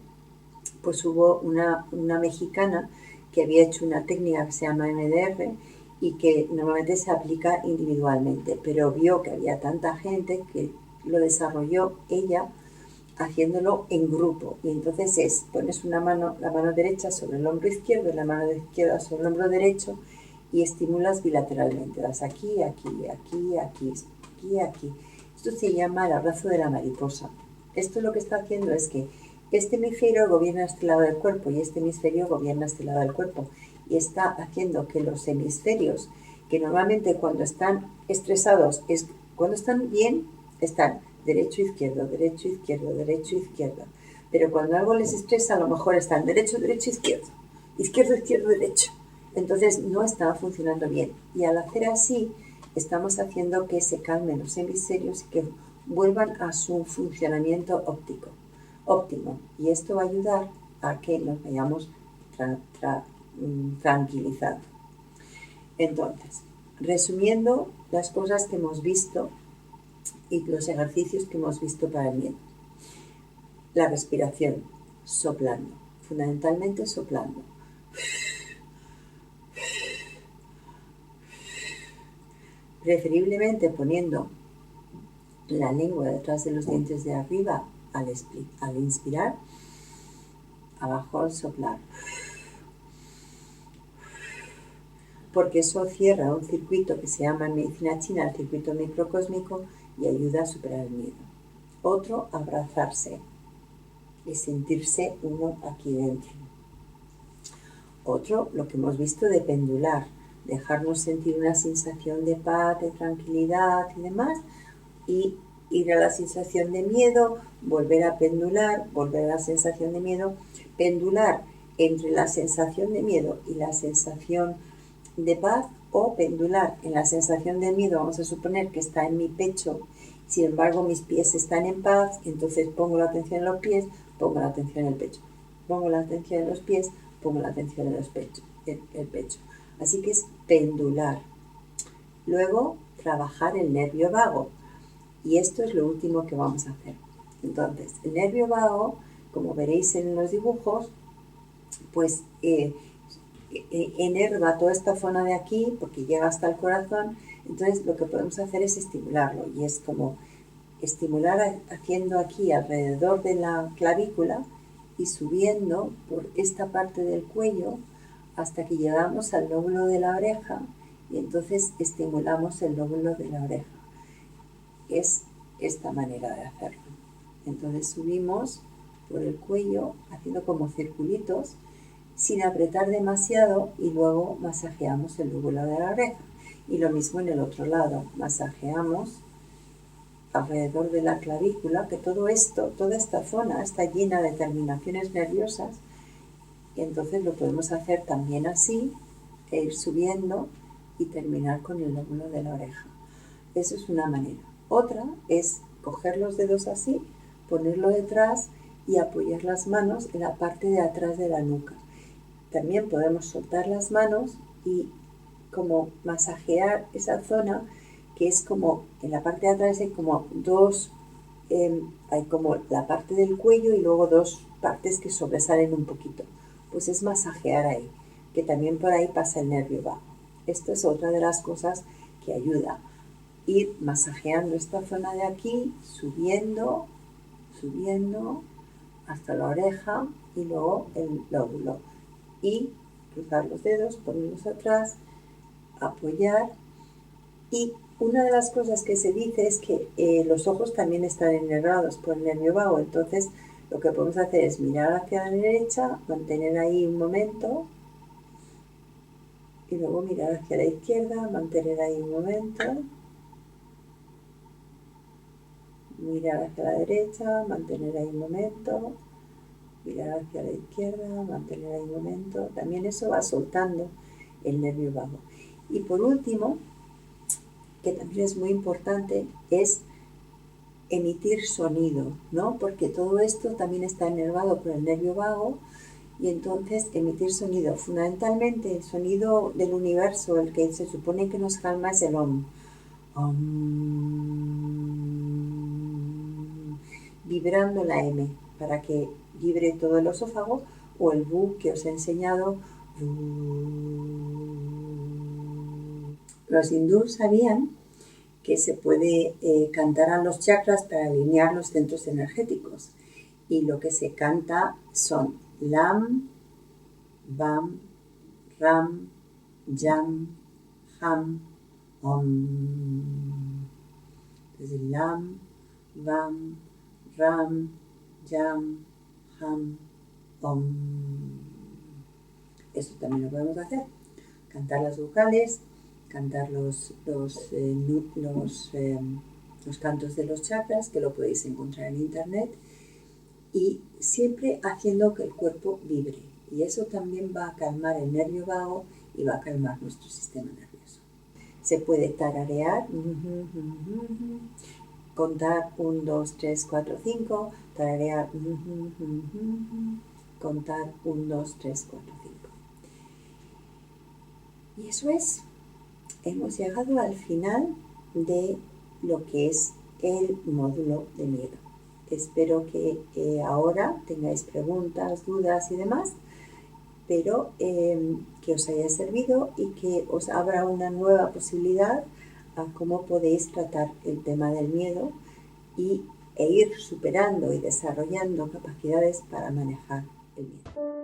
pues hubo una mexicana que había hecho una técnica que se llama MDR y que normalmente se aplica individualmente, pero vio que había tanta gente que lo desarrolló ella haciéndolo en grupo. Y entonces pones la mano derecha sobre el hombro izquierdo y la mano izquierda sobre el hombro derecho y estimulas bilateralmente. Das aquí, aquí, aquí, aquí, aquí, aquí. Esto se llama el abrazo de la mariposa. Esto lo que está haciendo es que este hemisferio gobierna este lado del cuerpo y este hemisferio gobierna este lado del cuerpo. Y está haciendo que los hemisferios, que normalmente cuando están estresados, cuando están bien, están derecho, izquierdo, derecho, izquierdo, derecho, izquierdo. Pero cuando algo les estresa, a lo mejor están derecho, derecho, izquierdo. izquierdo, izquierdo, derecho. Entonces no estaba funcionando bien. Y al hacer así, estamos haciendo que se calmen los hemisferios y que vuelvan a su funcionamiento óptimo. Y esto va a ayudar a que nos vayamos tranquilizando. Entonces, resumiendo las cosas que hemos visto y los ejercicios que hemos visto para el miedo. La respiración, soplando, fundamentalmente soplando. Preferiblemente poniendo la lengua detrás de los dientes de arriba al inspirar, abajo al soplar. Porque eso cierra un circuito que se llama en medicina china el circuito microcósmico y ayuda a superar el miedo. Otro, abrazarse y sentirse uno aquí dentro. Otro, lo que hemos visto de pendular, dejarnos sentir una sensación de paz, de tranquilidad y demás, y ir a la sensación de miedo, volver a pendular, volver a la sensación de miedo, pendular entre la sensación de miedo y la sensación de paz, o pendular en la sensación de miedo, vamos a suponer que está en mi pecho, sin embargo mis pies están en paz, entonces pongo la atención en los pies, pongo la atención en el pecho, pongo la atención en los pies, pongo la atención en el pecho. Así que es pendular. Luego, trabajar el nervio vago. Y esto es lo último que vamos a hacer. Entonces, el nervio vago, como veréis en los dibujos, pues enerva toda esta zona de aquí porque llega hasta el corazón. Entonces, lo que podemos hacer es estimularlo. Y es como estimular haciendo aquí alrededor de la clavícula y subiendo por esta parte del cuello hasta que llegamos al lóbulo de la oreja y entonces estimulamos el lóbulo de la oreja. Es esta manera de hacerlo. Entonces subimos por el cuello haciendo como circulitos sin apretar demasiado y luego masajeamos el lóbulo de la oreja. Y lo mismo en el otro lado, masajeamos alrededor de la clavícula, que todo esto, toda esta zona está llena de terminaciones nerviosas, y entonces lo podemos hacer también así, e ir subiendo y terminar con el lóbulo de la oreja. Eso es una manera. Otra es coger los dedos así, ponerlo detrás y apoyar las manos en la parte de atrás de la nuca. También podemos soltar las manos y como masajear esa zona, que es como en la parte de atrás hay como dos, hay como la parte del cuello y luego dos partes que sobresalen un poquito. Pues es masajear ahí, que también por ahí pasa el nervio vago. Esto es otra de las cosas que ayuda. Ir masajeando esta zona de aquí, subiendo hasta la oreja y luego el lóbulo. Y cruzar los dedos, ponerlos atrás, apoyar. Y una de las cosas que se dice es que los ojos también están enervados por el nervio vago. Entonces lo que podemos hacer es mirar hacia la derecha, mantener ahí un momento y luego mirar hacia la izquierda, mantener ahí un momento. Mirar hacia la derecha, mantener ahí un momento, mirar hacia la izquierda, mantener ahí un momento. También eso va soltando el nervio vago. Y por último, que también es muy importante, es emitir sonido, ¿no? Porque todo esto también está enervado por el nervio vago y entonces emitir sonido. Fundamentalmente el sonido del universo, el que se supone que nos calma, es el OM. Vibrando la M para que vibre todo el esófago, o el BU que os he enseñado. Los hindús sabían que se puede cantar a los chakras para alinear los centros energéticos, y lo que se canta son Lam, Vam, Ram, Yam, Ham, Om. Entonces Lam, Vam, Ram, Yam, Ham, Om. Eso también lo podemos hacer. Cantar las vocales, cantar los cantos de los chakras, que lo podéis encontrar en internet, y siempre haciendo que el cuerpo vibre. Y eso también va a calmar el nervio vago y va a calmar nuestro sistema nervioso. Se puede tararear, contar 1, 2, 3, 4, 5, tararear, contar 1, 2, 3, 4, 5. Y eso es, hemos llegado al final de lo que es el módulo de miedo. Espero que ahora tengáis preguntas, dudas y demás, pero que os haya servido y que os abra una nueva posibilidad a cómo podéis tratar el tema del miedo e ir superando y desarrollando capacidades para manejar el miedo.